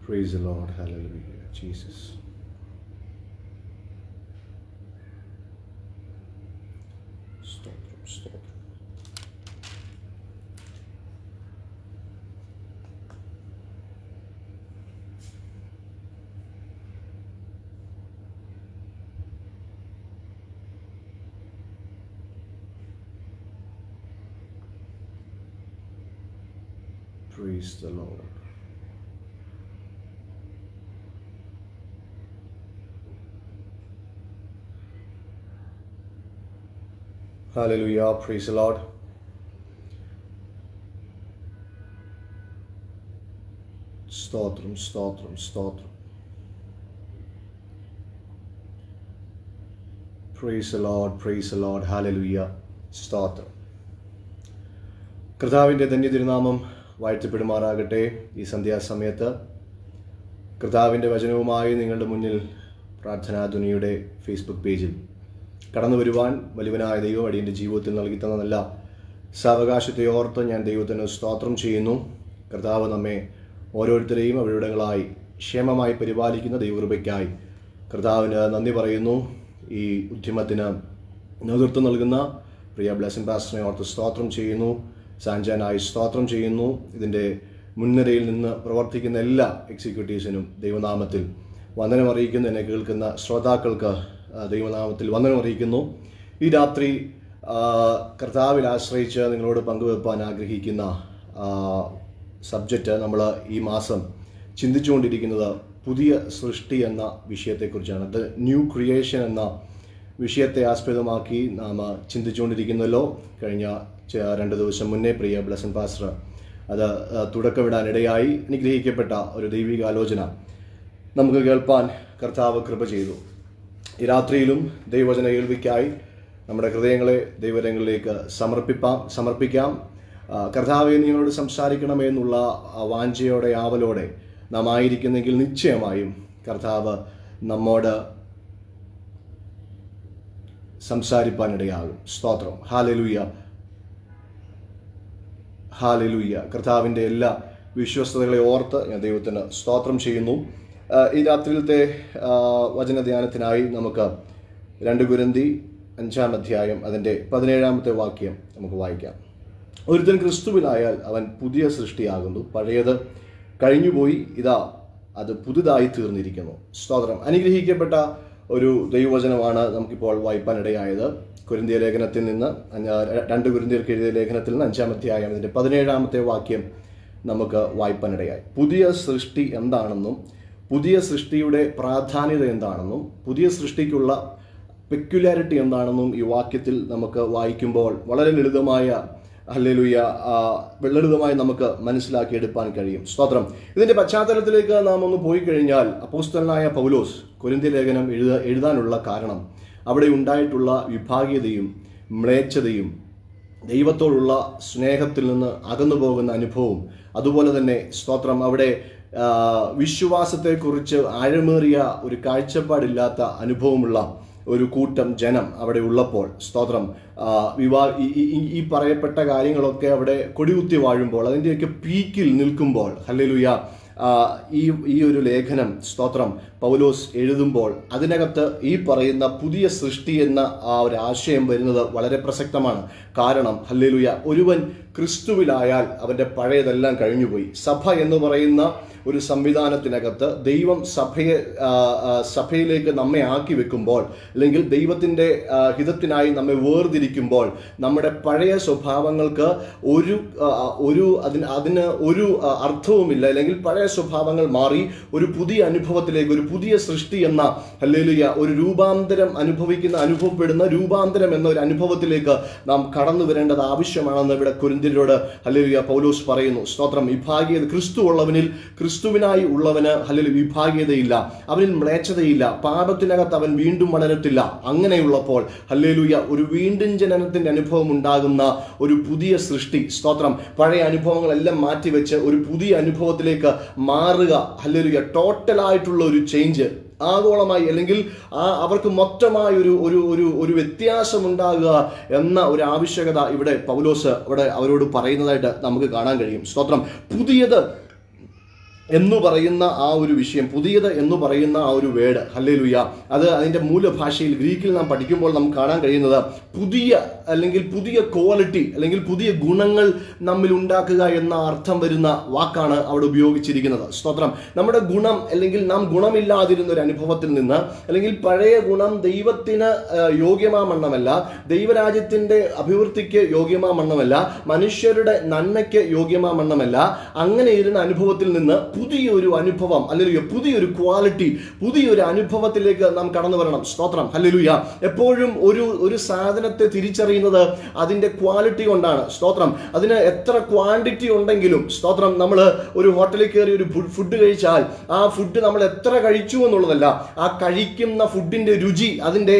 Praise the Lord. Hallelujah. Jesus. Stop. Praise the Lord. Hallelujah. Praise the Lord. സ്തോത്രം. Praise the Lord. Hallelujah. സ്തോത്രം. കർത്താവിൻ്റെ ധന്യതിരുനാമം വാഴ്ത്തപ്പെടുമാറാകട്ടെ. ഈ സന്ധ്യാസമയത്ത് കർത്താവിൻ്റെ വചനവുമായി നിങ്ങളുടെ മുന്നിൽ പ്രാർത്ഥനാധ്വനിയുടെ ഫേസ്ബുക്ക് പേജിൽ കടന്നു വരുവാൻ വലിയവനായ ദൈവം അടിയൻ്റെ ജീവിതത്തിൽ നൽകി തന്ന നല്ല സാവകാശത്തെ ഓർത്ത് ഞാൻ ദൈവത്തിന് സ്തോത്രം ചെയ്യുന്നു. കർത്താവ് നമ്മെ ഓരോരുത്തരെയും അവരുടങ്ങളായി ക്ഷേമമായി പരിപാലിക്കുന്ന ദൈവകൃപയ്ക്കായി കർത്താവിന് നന്ദി പറയുന്നു. ഈ ഉദ്യമത്തിന് നേതൃത്വം നൽകുന്ന പ്രിയ ബ്ലെസ്സിംഗ് പാസ്റ്ററിനെ ഓർത്ത് സ്തോത്രം ചെയ്യുന്നു. സാൻജാനായി സ്തോത്രം ചെയ്യുന്നു. ഇതിൻ്റെ മുൻനിരയിൽ നിന്ന് പ്രവർത്തിക്കുന്ന എല്ലാ എക്സിക്യൂട്ടീവ്സിനും ദൈവനാമത്തിൽ വന്ദനം അറിയിക്കുന്നു. എന്നെ കേൾക്കുന്ന ശ്രോതാക്കൾക്ക് ദൈവനാമത്തിൽ വന്ദനം അറിയിക്കുന്നു. ഈ രാത്രി കർത്താവിൽ ആശ്രയിച്ച് നിങ്ങളോട് പങ്കുവെപ്പാൻ ആഗ്രഹിക്കുന്ന സബ്ജക്റ്റ് നമ്മൾ ഈ മാസം ചിന്തിച്ചുകൊണ്ടിരിക്കുന്നത് പുതിയ സൃഷ്ടി എന്ന വിഷയത്തെക്കുറിച്ചാണ്. ദ ന്യൂ ക്രിയേഷൻ എന്ന വിഷയത്തെ ആസ്പദമാക്കി നാം ചിന്തിച്ചുകൊണ്ടിരിക്കുന്നല്ലോ. കഴിഞ്ഞ 2 ദിവസം മുന്നേ പ്രിയ ബ്ലെസ്സിംഗ് പാസ്റ്റർ അത് തുടക്കമിടാനിടയായി. അനുഗ്രഹിക്കപ്പെട്ട ഒരു ദൈവികാലോചന നമുക്ക് കേൾപ്പാൻ കർത്താവ് കൃപ ചെയ്തു. ഈ രാത്രിയിലും ദൈവവചന കേൾവിക്കായി നമ്മുടെ ഹൃദയങ്ങളെ ദൈവരങ്ങളിലേക്ക് സമർപ്പിക്കാം. കർത്താവെ നിങ്ങളോട് സംസാരിക്കണമേ എന്നുള്ള വാഞ്ചയോടെ ആവലോടെ നാം ആയിരിക്കുന്നെങ്കിൽ നിശ്ചയമായും കർത്താവ് നമ്മോട് സംസാരിപ്പാനിടയാകും. സ്തോത്രം. ഹാലലൂയ. കർത്താവിൻ്റെ എല്ലാ വിശ്വസ്തതകളെ ഓർത്ത് ഞാൻ ദൈവത്തിന് സ്തോത്രം ചെയ്യുന്നു. ഈ രാത്രിയിലത്തെ വചനധ്യാനത്തിനായി നമുക്ക് 2 കൊരിന്ത്യർ 5-ാം അധ്യായം അതിൻ്റെ 17-ാമത്തെ വാക്യം നമുക്ക് വായിക്കാം. ഒരുത്തൻ ക്രിസ്തുവിലായാൽ അവൻ പുതിയ സൃഷ്ടിയാകുന്നു, പഴയത് കഴിഞ്ഞുപോയി, ഇതാ അത് പുതുതായി തീർന്നിരിക്കുന്നു. സ്തോത്രം. അനുഗ്രഹിക്കപ്പെട്ട ഒരു ദൈവവചനമാണ് നമുക്കിപ്പോൾ വായിപ്പാനിടയായത്. കൊരിന്ത്യർ ലേഖനത്തിൽ നിന്ന് 2 കൊരിന്ത്യർക്ക് എഴുതിയ ലേഖനത്തിൽ നിന്ന് 5-ാം അധ്യായം അതിൻ്റെ 17-ാമത്തെ വാക്യം നമുക്ക് വായിപ്പാനിടയായി. പുതിയ സൃഷ്ടി എന്താണെന്നും പുതിയ സൃഷ്ടിയുടെ പ്രാധാന്യത എന്താണെന്നും പുതിയ സൃഷ്ടിക്കുള്ള പെക്യുലാരിറ്റി എന്താണെന്നും ഈ വാക്യത്തിൽ നമുക്ക് വായിക്കുമ്പോൾ വളരെ ലളിതമായി നമുക്ക് മനസ്സിലാക്കിയെടുക്കാൻ കഴിയും. സ്തോത്രം. ഇതിൻ്റെ പശ്ചാത്തലത്തിലേക്ക് നാം ഒന്ന് പോയി കഴിഞ്ഞാൽ അപ്പോസ്തലനായ പൗലോസ് കൊരിന്ത്യ ലേഖനം എഴുതാനുള്ള കാരണം അവിടെ ഉണ്ടായിട്ടുള്ള വിഭാഗീയതയും മ്ലേച്ഛതയും ദൈവത്തോടുള്ള സ്നേഹത്തിൽ നിന്ന് അകന്നു പോകുന്ന അനുഭവവും അതുപോലെ തന്നെ സ്തോത്രം അവിടെ വിശ്വാസത്തെക്കുറിച്ച് ആഴമേറിയ ഒരു കാഴ്ചപ്പാടില്ലാത്ത അനുഭവമുള്ള ഒരു കൂട്ടം ജനം അവിടെ ഉള്ളപ്പോൾ സ്തോത്രം ഈ പറയപ്പെട്ട കാര്യങ്ങളൊക്കെ അവിടെ കൊടികുത്തി വാഴുമ്പോൾ അതിൻ്റെയൊക്കെ പീക്കിൽ നിൽക്കുമ്പോൾ ഹല്ലേലൂയ ഈ ഒരു ലേഖനം സ്തോത്രം പൗലോസ് എഴുതുമ്പോൾ അതിനകത്ത് ഈ പറയുന്ന പുതിയ സൃഷ്ടി എന്ന ആ ഒരു ആശയം വരുന്നത് വളരെ പ്രസക്തമാണ്. കാരണം ഹല്ലേലൂയ ഒരുവൻ ക്രിസ്തുവിലായാൽ അവൻ്റെ പഴയതെല്ലാം കഴിഞ്ഞുപോയി. സഭ എന്ന് പറയുന്ന ഒരു സംവിധാനത്തിനകത്ത് ദൈവം സഭയിലേക്ക് നമ്മെ ആക്കി വെക്കുമ്പോൾ അല്ലെങ്കിൽ ദൈവത്തിൻ്റെ ഹിതത്തിനായി നമ്മെ വേർതിരിക്കുമ്പോൾ നമ്മുടെ പഴയ സ്വഭാവങ്ങൾക്ക് അതിന് ഒരു അർത്ഥവുമില്ല. അല്ലെങ്കിൽ പഴയ സ്വഭാവങ്ങൾ മാറി ഒരു പുതിയ അനുഭവത്തിലേക്ക് ഒരു പുതിയ സൃഷ്ടി എന്ന ഹല്ലേലൂയ ഒരു അനുഭവപ്പെടുന്ന രൂപാന്തരം എന്ന ഒരു അനുഭവത്തിലേക്ക് നാം കടന്നു വരേണ്ടത് ആവശ്യമാണെന്ന് ഇവിടെ കൊരിന്ത്യരോട് ഹല്ലേലൂയ പൗലോസ് പറയുന്നു. സ്തോത്രം. വിഭാഗീയത ക്രിസ്തുവുള്ളവനിൽ ക്രിസ്തുവിനായി ഉള്ളവന് ഹല്ലേലൂയ വിഭാഗീയതയില്ല, അവനിൽ മ്ലേച്ഛതയില്ല, പാപത്തിനകത്ത് അവൻ വീണ്ടും വളരത്തില്ല. അങ്ങനെയുള്ളപ്പോൾ ഹല്ലേലൂയ ഒരു വീണ്ടും ജനനത്തിന്റെ അനുഭവം ഉണ്ടാകുന്ന ഒരു പുതിയ സൃഷ്ടി. സ്തോത്രം. പഴയ അനുഭവങ്ങളെല്ലാം മാറ്റിവെച്ച് ഒരു പുതിയ അനുഭവത്തിലേക്ക് മാറുക. ഹല്ലേലൂയ ടോട്ടലായിട്ടുള്ള ഒരു ചേഞ്ച് ആഗോളമായി അല്ലെങ്കിൽ അവർക്ക് മൊത്തമായി ഒരു വ്യത്യാസമുണ്ടാകുക എന്ന ഒരു ആവശ്യകത ഇവിടെ പൗലോസ് ഇവിടെ അവരോട് പറയുന്നതായിട്ട് നമുക്ക് കാണാൻ കഴിയും. സ്തോത്രം. എന്ന് പറയുന്ന ആ ഒരു വിഷയം, പുതിയത് എന്ന് പറയുന്ന ആ ഒരു വേർഡ് ഹല്ലേലൂയ, അത് അതിൻ്റെ മൂലഭാഷയിൽ ഗ്രീക്കിൽ നാം പഠിക്കുമ്പോൾ നമുക്ക് കാണാൻ കഴിയുന്നത് പുതിയ അല്ലെങ്കിൽ പുതിയ ക്വാളിറ്റി അല്ലെങ്കിൽ പുതിയ ഗുണങ്ങൾ നമ്മിൽ ഉണ്ടാക്കുക എന്ന അർത്ഥം വരുന്ന വാക്കാണ് അവിടെ ഉപയോഗിച്ചിരിക്കുന്നത്. സ്തോത്രം. നമ്മുടെ ഗുണം അല്ലെങ്കിൽ നാം ഗുണമില്ലാതിരുന്ന ഒരു അനുഭവത്തിൽ നിന്ന് അല്ലെങ്കിൽ പഴയ ഗുണം ദൈവത്തിന് യോഗ്യമാമണ്ണമല്ല, ദൈവരാജ്യത്തിൻ്റെ അഭിവൃദ്ധിക്ക് യോഗ്യമാമണ്ണമല്ല, മനുഷ്യരുടെ നന്മയ്ക്ക് യോഗ്യമാമണ്ണമല്ല, അങ്ങനെ ഇരുന്ന അനുഭവത്തിൽ നിന്ന് പുതിയൊരു അനുഭവം അല്ലെങ്കിൽ പുതിയൊരു ക്വാളിറ്റി, പുതിയൊരു അനുഭവത്തിലേക്ക് നാം കടന്നു വരണം. സ്തോത്രം. ഹല്ലേലൂയ. എപ്പോഴും ഒരു സാധനത്തെ തിരിച്ചറിയുന്നത് അതിൻ്റെ ക്വാളിറ്റി കൊണ്ടാണ്. സ്തോത്രം. അതിന് എത്ര ക്വാണ്ടിറ്റി ഉണ്ടെങ്കിലും സ്തോത്രം, നമ്മൾ ഒരു ഹോട്ടലിൽ കയറി ഒരു ഫുഡ് കഴിച്ചാൽ ആ ഫുഡ് നമ്മൾ എത്ര കഴിച്ചു എന്നുള്ളതല്ല, ആ കഴിക്കുന്ന ഫുഡിൻ്റെ രുചി, അതിൻ്റെ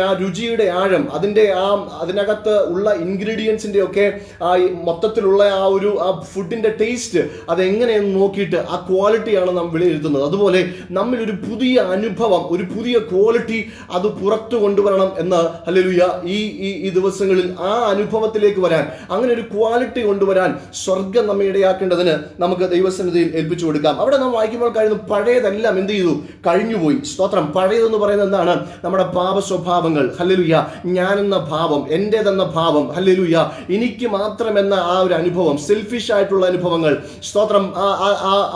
ആ രുചിയുടെ ആഴം, അതിനകത്ത് ഉള്ള ഇൻഗ്രീഡിയൻസിൻ്റെ ഒക്കെ മൊത്തത്തിലുള്ള ആ ഫുഡിൻ്റെ ടേസ്റ്റ് അതെങ്ങനെയെന്ന് നോക്കിയിട്ട് ആ ക്വാളിറ്റിയാണ് നാം വിലയിരുത്തുന്നത്. അതുപോലെ നമ്മിൽ ഒരു പുതിയ അനുഭവം, ഒരു പുതിയ ക്വാളിറ്റി അത് പുറത്തു കൊണ്ടുവരണം എന്ന് ഹല്ലേലൂയ ഈ ദിവസങ്ങളിൽ ആ അനുഭവത്തിലേക്ക് വരാൻ, അങ്ങനെ ഒരു ക്വാളിറ്റി കൊണ്ടുവരാൻ സ്വർഗം നമ്മെ ഇടയാക്കേണ്ടതിന് നമുക്ക് ദൈവസന്നിധിയിൽ ഏൽപ്പിച്ചു കൊടുക്കാം. അവിടെ നാം വായിക്കുമ്പോൾ കഴിയുന്നു പഴയതെല്ലാം എന്ത് ചെയ്തു? കഴിഞ്ഞുപോയി. സ്തോത്രം. പഴയതെന്ന് പറയുന്നത് എന്താണ്? നമ്മുടെ പാപ സ്വഭാവങ്ങൾ. ഹല്ലേലൂയ. ഞാനെന്ന ഭാവം, എൻ്റേതെന്ന ഭാവം, ഹല്ലേലൂയ, എനിക്ക് മാത്രമെന്ന ആ ഒരു അനുഭവം, സെൽഫിഷ് ആയിട്ടുള്ള അനുഭവങ്ങൾ, സ്തോത്രം,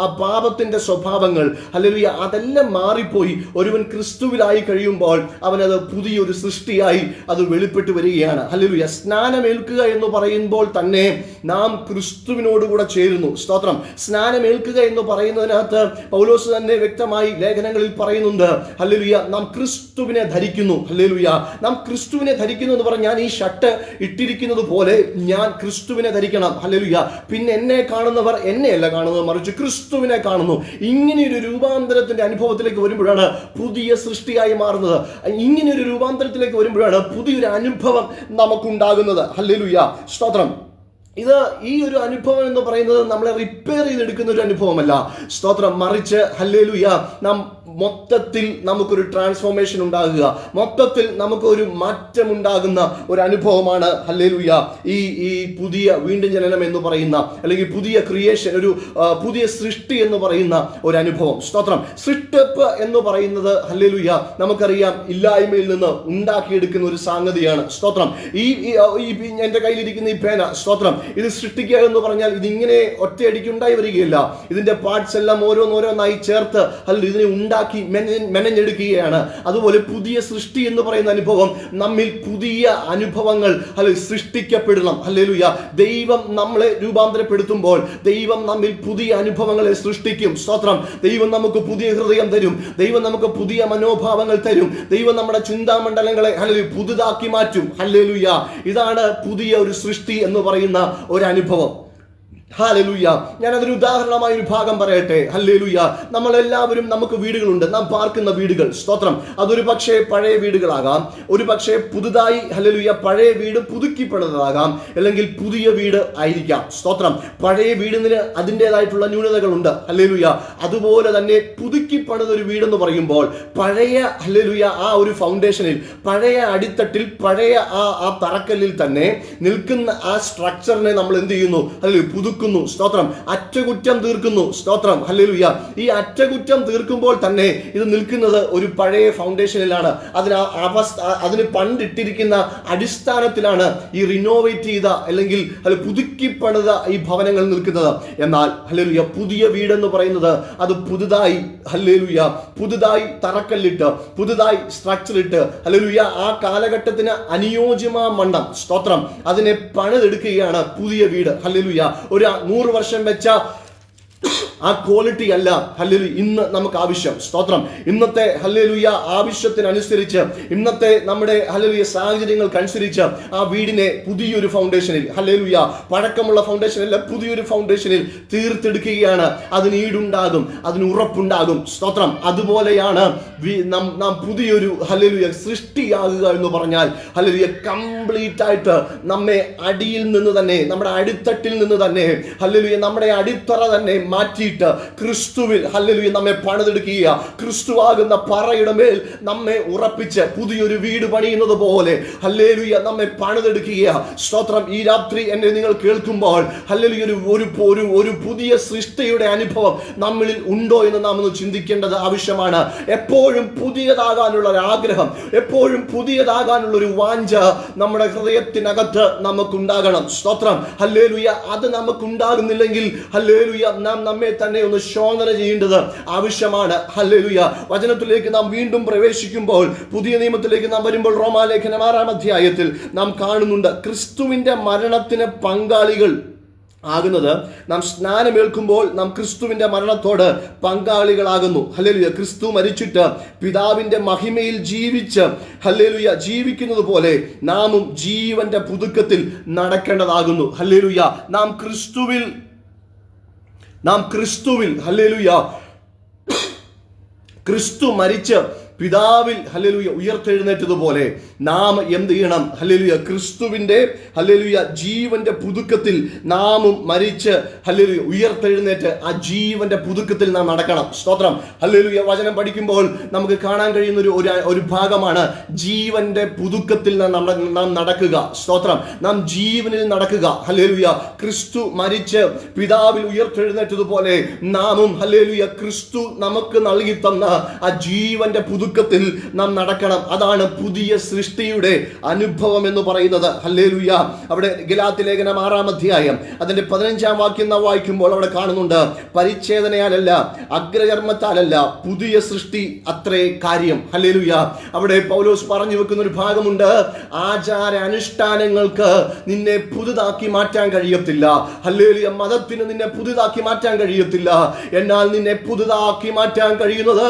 ആ പാപത്തിന്റെ സ്വഭാവങ്ങൾ, ഹല്ലേലൂയ, അതെല്ലാം മാറിപ്പോയി. ഒരുവൻ ക്രിസ്തുവിലായി കഴിയുമ്പോൾ അവനത് പുതിയൊരു സൃഷ്ടിയായി അത് വെളിപ്പെട്ട് വരികയാണ്. ഹല്ലേലൂയ. സ്നാനമേൽക്കുക എന്ന് പറയുമ്പോൾ തന്നെ നാം ക്രിസ്തുവിനോടുകൂടെ ചേരുന്നു. സ്തോത്രം. സ്നാനമേൽക്കുക എന്ന് പറയുന്നതിനകത്ത് പൗലോസ് തന്നെ വ്യക്തമായി ലേഖനങ്ങളിൽ പറയുന്നുണ്ട്. ഹല്ലേലൂയ. നാം ക്രിസ്തുവിനെ ധരിക്കുന്നു. ഹല്ലേലൂയ. നാം ക്രിസ്തുവിനെ ധരിക്കുന്നു എന്ന് പറഞ്ഞാൽ ഞാൻ ഈ ഷർട്ട് ഇട്ടിരിക്കുന്നത് പോലെ ഞാൻ ക്രിസ്തുവിനെ ധരിക്കണം. ഹല്ലേലൂയ. പിന്നെ എന്നെ കാണുന്നവർ എന്നെയല്ല കാണുന്നത്, മറിച്ച് ക്രിസ്തുവിനെ കാണുന്നു. ഇങ്ങനെയൊരു രൂപാന്തരത്തിന്റെ അനുഭവത്തിലേക്ക് വരുമ്പോഴാണ് പുതിയ സൃഷ്ടിയായി മാറുന്നത്. ഇങ്ങനെയൊരു രൂപാന്തരത്തിലേക്ക് വരുമ്പോഴാണ് പുതിയൊരു അനുഭവം നമുക്കുണ്ടാകുന്നത്. ഹല്ലേലൂയ. സ്തോത്രം. ഈ ഒരു അനുഭവം എന്ന് പറയുന്നത് നമ്മളെ റിപ്പയർ ചെയ്തെടുക്കുന്ന ഒരു അനുഭവമല്ല. സ്തോത്രം. മറിച്ച് ഹല്ലേലൂയ, നാം മൊത്തത്തിൽ നമുക്കൊരു ട്രാൻസ്ഫോർമേഷൻ ഉണ്ടാകുക, മൊത്തത്തിൽ നമുക്കൊരു മാറ്റം ഉണ്ടാകുന്ന ഒരു അനുഭവമാണ് ഹല്ലേലൂയ ഈ പുതിയ വീണ്ടും ജനനം എന്ന് പറയുന്ന അല്ലെങ്കിൽ പുതിയ ക്രിയേഷൻ, ഒരു പുതിയ സൃഷ്ടി എന്ന് പറയുന്ന ഒരു അനുഭവം. സ്തോത്രം. സൃഷ്ടിപ്പ് എന്ന് പറയുന്നത് ഹല്ലേലൂയ നമുക്കറിയാം ഇല്ലായ്മയിൽ നിന്ന് ഉണ്ടാക്കിയെടുക്കുന്ന ഒരു സംഗതിയാണ്. സ്തോത്രം. എൻ്റെ കയ്യിലിരിക്കുന്ന ഈ പേന, സ്തോത്രം, ഇത് സൃഷ്ടിക്കുക എന്ന് പറഞ്ഞാൽ ഇതിങ്ങനെ ഒറ്റയടിക്ക് ഉണ്ടായി വരികയില്ല. ഇതിന്റെ പാർട്സ് എല്ലാം ഓരോന്നോരോന്നായി ചേർത്ത് ഇതിനെ ഉണ്ടാക്കി മെനഞ്ഞെടുക്കുകയാണ്. അതുപോലെ പുതിയ സൃഷ്ടി എന്ന് പറയുന്ന അനുഭവം, നമ്മിൽ പുതിയ അനുഭവങ്ങൾ സൃഷ്ടിക്കപ്പെടണം. ഹല്ലേലൂയ. ദൈവം നമ്മളെ രൂപാന്തരപ്പെടുത്തുമ്പോൾ ദൈവം നമ്മിൽ പുതിയ അനുഭവങ്ങളെ സൃഷ്ടിക്കും. സ്തോത്രം. ദൈവം നമുക്ക് പുതിയ ഹൃദയം തരും, ദൈവം നമുക്ക് പുതിയ മനോഭാവങ്ങൾ തരും, ദൈവം നമ്മുടെ ചിന്താമണ്ഡലങ്ങളെ പുതുതാക്കി മാറ്റും. ഹല്ലേലൂയ. ഇതാണ് പുതിയ ഒരു സൃഷ്ടി എന്ന് പറയുന്ന ഒരു അനുഭവം. ഹല്ലേലൂയ. ഞാനതൊരു ഉദാഹരണമായ ഒരു ഭാഗം പറയട്ടെ. ഹല്ലേലൂയ. നമ്മളെല്ലാവരും, നമുക്ക് വീടുകളുണ്ട്, നാം പാർക്കുന്ന വീടുകൾ. സ്തോത്രം. അതൊരു പക്ഷേ പഴയ വീടുകളാകാം, ഒരു പക്ഷേ പുതുതായി ഹല്ലേലൂയ പഴയ വീട് പുതുക്കിപ്പണിതാകാം, അല്ലെങ്കിൽ പുതിയ വീട് ആയിരിക്കാം. സ്തോത്രം. പഴയ വീടിന് അതിൻ്റെതായിട്ടുള്ള ന്യൂനതകളുണ്ട്. ഹല്ലേലൂയ. അതുപോലെ തന്നെ പുതുക്കിപ്പണിതൊരു വീടെന്ന് പറയുമ്പോൾ പഴയ ഹല്ലേലൂയ ആ ഒരു ഫൗണ്ടേഷനിൽ, പഴയ അടിത്തട്ടിൽ, പഴയ ആ തറക്കല്ലിൽ തന്നെ നിൽക്കുന്ന ആ സ്ട്രക്ചറിനെ നമ്മൾ എന്ത് ചെയ്യുന്നു? ഹല്ലേലൂയ പുതുക്കുന്നു. സ്തോത്രം. അറ്റകുറ്റം തീർക്കുന്നു. സ്തോത്രം. ഹല്ലേലൂയ. ഈ അറ്റകുറ്റം തീർക്കുമ്പോൾ തന്നെ ഇത് നിൽക്കുന്നത് ഒരു പഴയ ഫൗണ്ടേഷനിലാണ്. അതിന് പണ്ടിട്ടിരിക്കുന്ന അടിസ്ഥാനത്തിലാണ് ഈ റിനോവേറ്റ് ചെയ്ത അല്ലെങ്കിൽ പുതുക്കി പണിത ഈ ഭവനങ്ങൾ നിൽക്കുന്നത്. എന്നാൽ ഹല്ലേലൂയ പുതിയ വീടെന്ന് പറയുന്നത് അത് പുതുതായി ഹല്ലേലൂയ പുതുതായി തറക്കല്ലിട്ട്, പുതുതായി സ്ട്രക്ചർ ഇട്ട്, ഹല്ലേലൂയ ആ കാലഘട്ടത്തിന് അനുയോജ്യമായ മണ്ഡം, സ്തോത്രം, അതിനെ പണിതെടുക്കുകയാണ് പുതിയ വീട്. ഹല്ലേലൂയ. ഒരു 100 വർഷം വെച്ച ആ ക്വാളിറ്റി അല്ല ഹല്ലേലൂയ ഇന്ന് നമുക്ക് ആവശ്യം. സ്തോത്രം. ഇന്നത്തെ ഹല്ലേലൂയ ആവശ്യത്തിനനുസരിച്ച്, ഇന്നത്തെ നമ്മുടെ ഹല്ലേലൂയ സാഹചര്യങ്ങൾക്കനുസരിച്ച് ആ വീടിനെ പുതിയൊരു ഫൗണ്ടേഷനിൽ, ഹല്ലേലൂയ പഴക്കമുള്ള ഫൗണ്ടേഷനല്ല, പുതിയൊരു ഫൗണ്ടേഷനിൽ തീർത്തെടുക്കുകയാണ്. അതിന് ഈടുണ്ടാകും, അതിന് ഉറപ്പുണ്ടാകും. സ്തോത്രം. അതുപോലെയാണ് നാം പുതിയൊരു ഹല്ലേലൂയ സൃഷ്ടിയാകുക എന്ന് പറഞ്ഞാൽ ഹല്ലേലൂയ കംപ്ലീറ്റ് ആയിട്ട് നമ്മെ അടിയിൽ നിന്ന് തന്നെ, നമ്മുടെ അടിത്തട്ടിൽ നിന്ന് തന്നെ ഹല്ലേലൂയ നമ്മുടെ അടിത്തറ തന്നെ മാറ്റി മാറ്റിയിട്ട് ക്രിസ്തുവിൽ ഹല്ലേലൂയ നമ്മെ പണിതെടുക്കുക. ക്രിസ്തുവാകുന്ന പറയുടെ മേൽ നമ്മെ ഉറപ്പിച്ച് പുതിയൊരു വീട് പണിയുന്നത് പോലെ ഹല്ലേലൂയ നമ്മെ പണിതെടുക്കുക. സ്തോത്രം. ഈ രാത്രി എന്നെ നിങ്ങൾ കേൾക്കുമ്പോൾ ഹല്ലേലൂയ ഒരു പുതിയ സൃഷ്ടിയുടെ അനുഭവം നമ്മളിൽ ഉണ്ടോ എന്ന് നാം ഒന്ന് ചിന്തിക്കേണ്ടത് ആവശ്യമാണ്. എപ്പോഴും പുതിയതാകാനുള്ള ഒരു ആഗ്രഹം, എപ്പോഴും പുതിയതാകാനുള്ള ഒരു വാഞ്ച നമ്മുടെ ഹൃദയത്തിനകത്ത് നമുക്കുണ്ടാകണം. സ്തോത്രം. ഹല്ലേലൂയ. അത് നമുക്കുണ്ടാകുന്നില്ലെങ്കിൽ ഹല്ലേലൂയ നാം നമ്മെ തന്നെ ഒന്ന് ശോധന ചെയ്യേണ്ടത് ആവശ്യമാണ്. ഹല്ലേലൂയ. വചനത്തിലേക്ക് നാം വീണ്ടും പ്രവേശിക്കുമ്പോൾ, പുതിയ നിയമത്തിലേക്ക് നാം വരുമ്പോൾ, റോമാലേഖനം 6-ാം അധ്യായത്തിൽ നാം കാണുന്നുണ്ട് ക്രിസ്തുവിന്റെ മരണത്തിന് പങ്കാളികൾ ആകുന്നത്. നാം സ്നാനമേൽക്കുമ്പോൾ നാം ക്രിസ്തുവിന്റെ മരണത്തോട് പങ്കാളികളാകുന്നു. ഹല്ലേലൂയ. ക്രിസ്തു മരിച്ചിട്ട് പിതാവിന്റെ മഹിമയിൽ ഹല്ലേലൂയ ജീവിക്കുന്നത് പോലെ നാമും ജീവന്റെ പുതുക്കത്തിൽ നടക്കേണ്ടതാകുന്നു. ഹല്ലേലൂയ. നാം ക്രിസ്തുവിൽ ഹല്ലേലൂയ ക്രിസ്തു മരിച്ച് പിതാവിൽ ഹല്ലേലൂയ ഉയർത്തെഴുന്നേറ്റതുപോലെ നാം എന്ത് ചെയ്യണം? ഹല്ലേലൂയ ക്രിസ്തുവിന്റെ ഹല്ലേലൂയ ജീവന്റെ പുതുക്കത്തിൽ നാമും മരിച്ച് ഹല്ലേലൂയ ഉയർത്തെഴുന്നേറ്റ് ആ ജീവന്റെ പുതുക്കത്തിൽ നാം നടക്കണം. സ്തോത്രം. ഹല്ലേലൂയ. വചനം പഠിക്കുമ്പോൾ നമുക്ക് കാണാൻ കഴിയുന്ന ഒരു ഭാഗമാണ് ജീവന്റെ പുതുക്കത്തിൽ നാം നടക്കുക. സ്തോത്രം. നാം ജീവനിൽ നടക്കുക. ഹല്ലേലൂയ. ക്രിസ്തു മരിച്ച് പിതാവിൽ ഉയർത്തെഴുന്നേറ്റതുപോലെ നാമും ഹല്ലേലൂയ ക്രിസ്തു നമുക്ക് നൽകി തന്ന ആ ജീവന്റെ പുതുക്കത്തിൽ നാം നടക്കണം. അതാണ് പുതിയ സൃഷ്ടിയുടെ അനുഭവം എന്ന് പറയുന്നത്. ഹല്ലേലൂയ. അവിടെ ഗലാത്യ ലേഖനം 6-ാം അധ്യായം അതിന്റെ 15-ാം വാക്യം നാം വായിക്കുമ്പോൾ അവിടെ കാണുന്നുണ്ട്, പരിച്ഛേദനയാലല്ല അഗ്രചർമ്മത്താലല്ല പുതിയ സൃഷ്ടി അത്രേ കാര്യം. ഹല്ലേലൂയ. അവിടെ പൗലോസ് പറഞ്ഞു വെക്കുന്ന ഒരു ഭാഗമുണ്ട്, ആചാര അനുഷ്ഠാനങ്ങൾക്ക് നിന്നെ പുതുതാക്കി മാറ്റാൻ കഴിയത്തില്ല. ഹല്ലേലൂയ. മതത്തിന് നിന്നെ പുതുതാക്കി മാറ്റാൻ കഴിയത്തില്ല. എന്നാൽ നിന്നെ പുതുതാക്കി മാറ്റാൻ കഴിയുന്നത്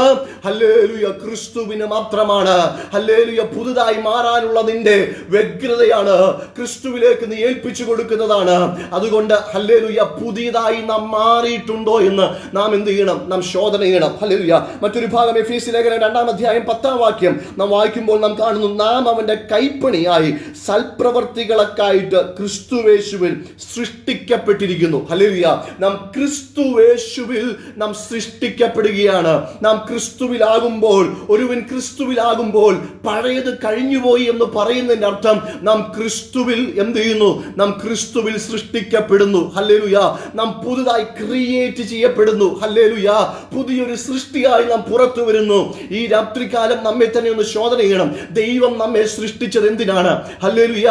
ഹല്ലേലൂയ ക്രിസ്തുവിന് മാത്രമാണ്. ഹല്ലേലൂയ. പുതുതായി മാറാനുള്ള നിന്റെ വ്യഗ്രതയാണ് ക്രിസ്തുവിലേക്ക് നീ ഏൽപ്പിച്ചു കൊടുക്കുന്നതാണ്. അതുകൊണ്ട് ഹല്ലേലൂയ പുതിയതായി നാം മാറിയിട്ടുണ്ടോ എന്ന് നാം എന്ത് ചെയ്യണം? നാം ശോധന ചെയ്യണം. ഹല്ലേലൂയ. മറ്റൊരു ഭാഗം എഫേസ്യ ലേഖനം 2-ാം അധ്യായം 10-ാം വാക്യം നാം വായിക്കുമ്പോൾ നാം കാണുന്നു, നാം അവന്റെ കൈപ്പണിയായി സൽപ്രവർത്തികളൊക്കെയായിട്ട് ക്രിസ്തുവേശുവിൽ സൃഷ്ടിക്കപ്പെട്ടിരിക്കുന്നു. ഹല്ലേലൂയ. നാം ക്രിസ്തുവേശുവിൽ നാം സൃഷ്ടിക്കപ്പെടുകയാണ്. നാം ക്രിസ്തുവിലാകുമ്പോൾ, ഒരുവൻ ക്രിസ്തുവിലാകുമ്പോൾ പഴയത് കഴിഞ്ഞുപോയി എന്ന് പറയുന്നതിന്റെ അർത്ഥം നാം ക്രിസ്തുവിൽ എന്ത് ചെയ്യുന്നു? നാം ക്രിസ്തുവിൽ സൃഷ്ടിക്കപ്പെടുന്നു. ഹല്ലേലൂയ. നാം പുതുതായി ക്രിയേറ്റ് ചെയ്യപ്പെടുന്നു. ഹല്ലേലൂയ. പുതിയൊരു സൃഷ്ടിയായി നാം പുറത്തു വരുന്നു. ഈ രാത്രികാലം നമ്മെ തന്നെ ഒന്ന് ശോധന ചെയ്യണം. ദൈവം നമ്മെ സൃഷ്ടിച്ചത് എന്തിനാണ്? ഹല്ലേലൂയ.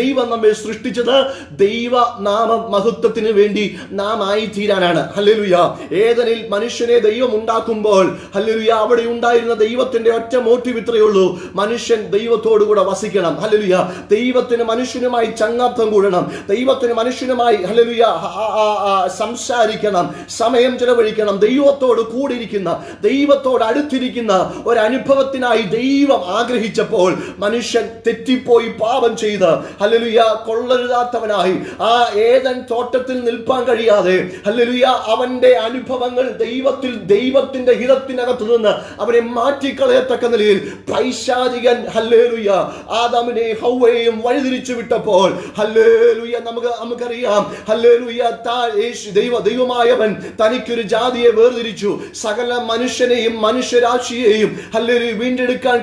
ദൈവം നമ്മെ സൃഷ്ടിച്ചത് ദൈവ നാമ മഹത്വത്തിന് വേണ്ടി നാം ആയിത്തീരാനാണ്. ഹല്ലേലൂയ. ഏദനിൽ മനുഷ്യനെ ദൈവം ഉണ്ടാക്കുമ്പോൾ ഹല്ലേലൂയ അവിടെ ഉണ്ടായിരുന്ന ദൈവത്തിന്റെ ഒറ്റ മോട്ടീവ് ഇത്രയേ ഉള്ളൂ, മനുഷ്യൻ ദൈവത്തോടുകൂടെ വസിക്കണം. ഹല്ലേലൂയ. ദൈവത്തിന് മനുഷ്യനുമായി ചങ്ങാത്തം കൂടണം. ദൈവത്തിന് മനുഷ്യനുമായി ഹല്ലേലൂയ സംസാരിക്കണം, സമയം ചെലവഴിക്കണം. ദൈവത്തോട് കൂടിയിരിക്കുന്ന, ദൈവത്തോട് അടുത്തിരിക്കുന്ന ഒരു അനുഭവത്തിനായി ദൈവം ആഗ്രഹിച്ചപ്പോൾ മനുഷ്യൻ തെറ്റിപ്പോയി പാപം ചെയ്ത് ഹല്ലേലൂയ കൊള്ളരുതാത്തവനായി ആ ഏദൻ തോട്ടത്തിൽ നിൽപ്പാൻ കഴിയാതെ ഹല്ലേലൂയ അവന്റെ അനുഭവങ്ങൾ ദൈവത്തിന്റെ ഹിതത്തിനകത്ത് നിന്ന് അവനെ മാറ്റിക്കളയത്തക്ക നിലയിൽ പൈശാചികൻ ഹല്ലേലൂയ ആദാമിനെ ഹവ്വയെയും വഴിതിരിച്ചു വിട്ടപ്പോൾ ഹല്ലേലൂയ നമുക്കറിയാം ഹല്ലേലൂയ ദൈവമായവൻ തനിക്കൊരു ജാതിയെ വേർതിരിച്ചു. സകല മനുഷ്യനെയും മനുഷ്യരാശിയെയും ഹല്ലേലൂയ വീണ്ടെടുക്കാൻ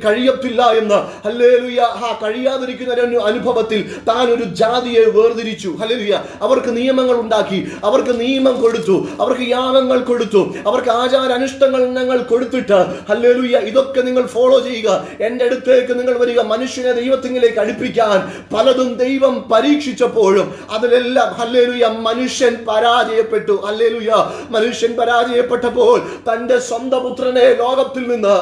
കഴിയത്തില്ല എന്ന് ഹല്ലേലൂയ കഴിയാതിരിക്കുന്ന ഒരു അനുഭവത്തിൽ താൻ ഒരു ജാതിയെ വേർതിരിച്ചു. ഹല്ലേലൂയ. അവർക്ക് നിയമങ്ങൾ ഉണ്ടാക്കി, അവർക്ക് നിയമം കൊടുത്തു, അവർക്ക് യാഗങ്ങൾ കൊടുത്തു, അവർക്ക് ആചാര അനുഷ്ഠാനങ്ങൾ കൊടുത്തിട്ട് ഹല്ലേലൂയ ഇതൊക്കെ നിങ്ങൾ ഫോളോ ചെയ്യുക, എൻ്റെ അടുത്തേക്ക് നിങ്ങൾ വരിക. മനുഷ്യനെ ദൈവത്തിലേക്ക് അടുപ്പിക്കാൻ പലതും ദൈവം പരീക്ഷിച്ചപ്പോഴും അതിലെല്ലാം ഹല്ലേലൂയ മനുഷ്യൻ പരാജയപ്പെട്ടു. ഹല്ലേലൂയ. മനുഷ്യൻ പരാജയപ്പെട്ടപ്പോൾ തന്റെ സ്വന്തം പുത്രനെ ലോകത്തിൽ നിന്ന്,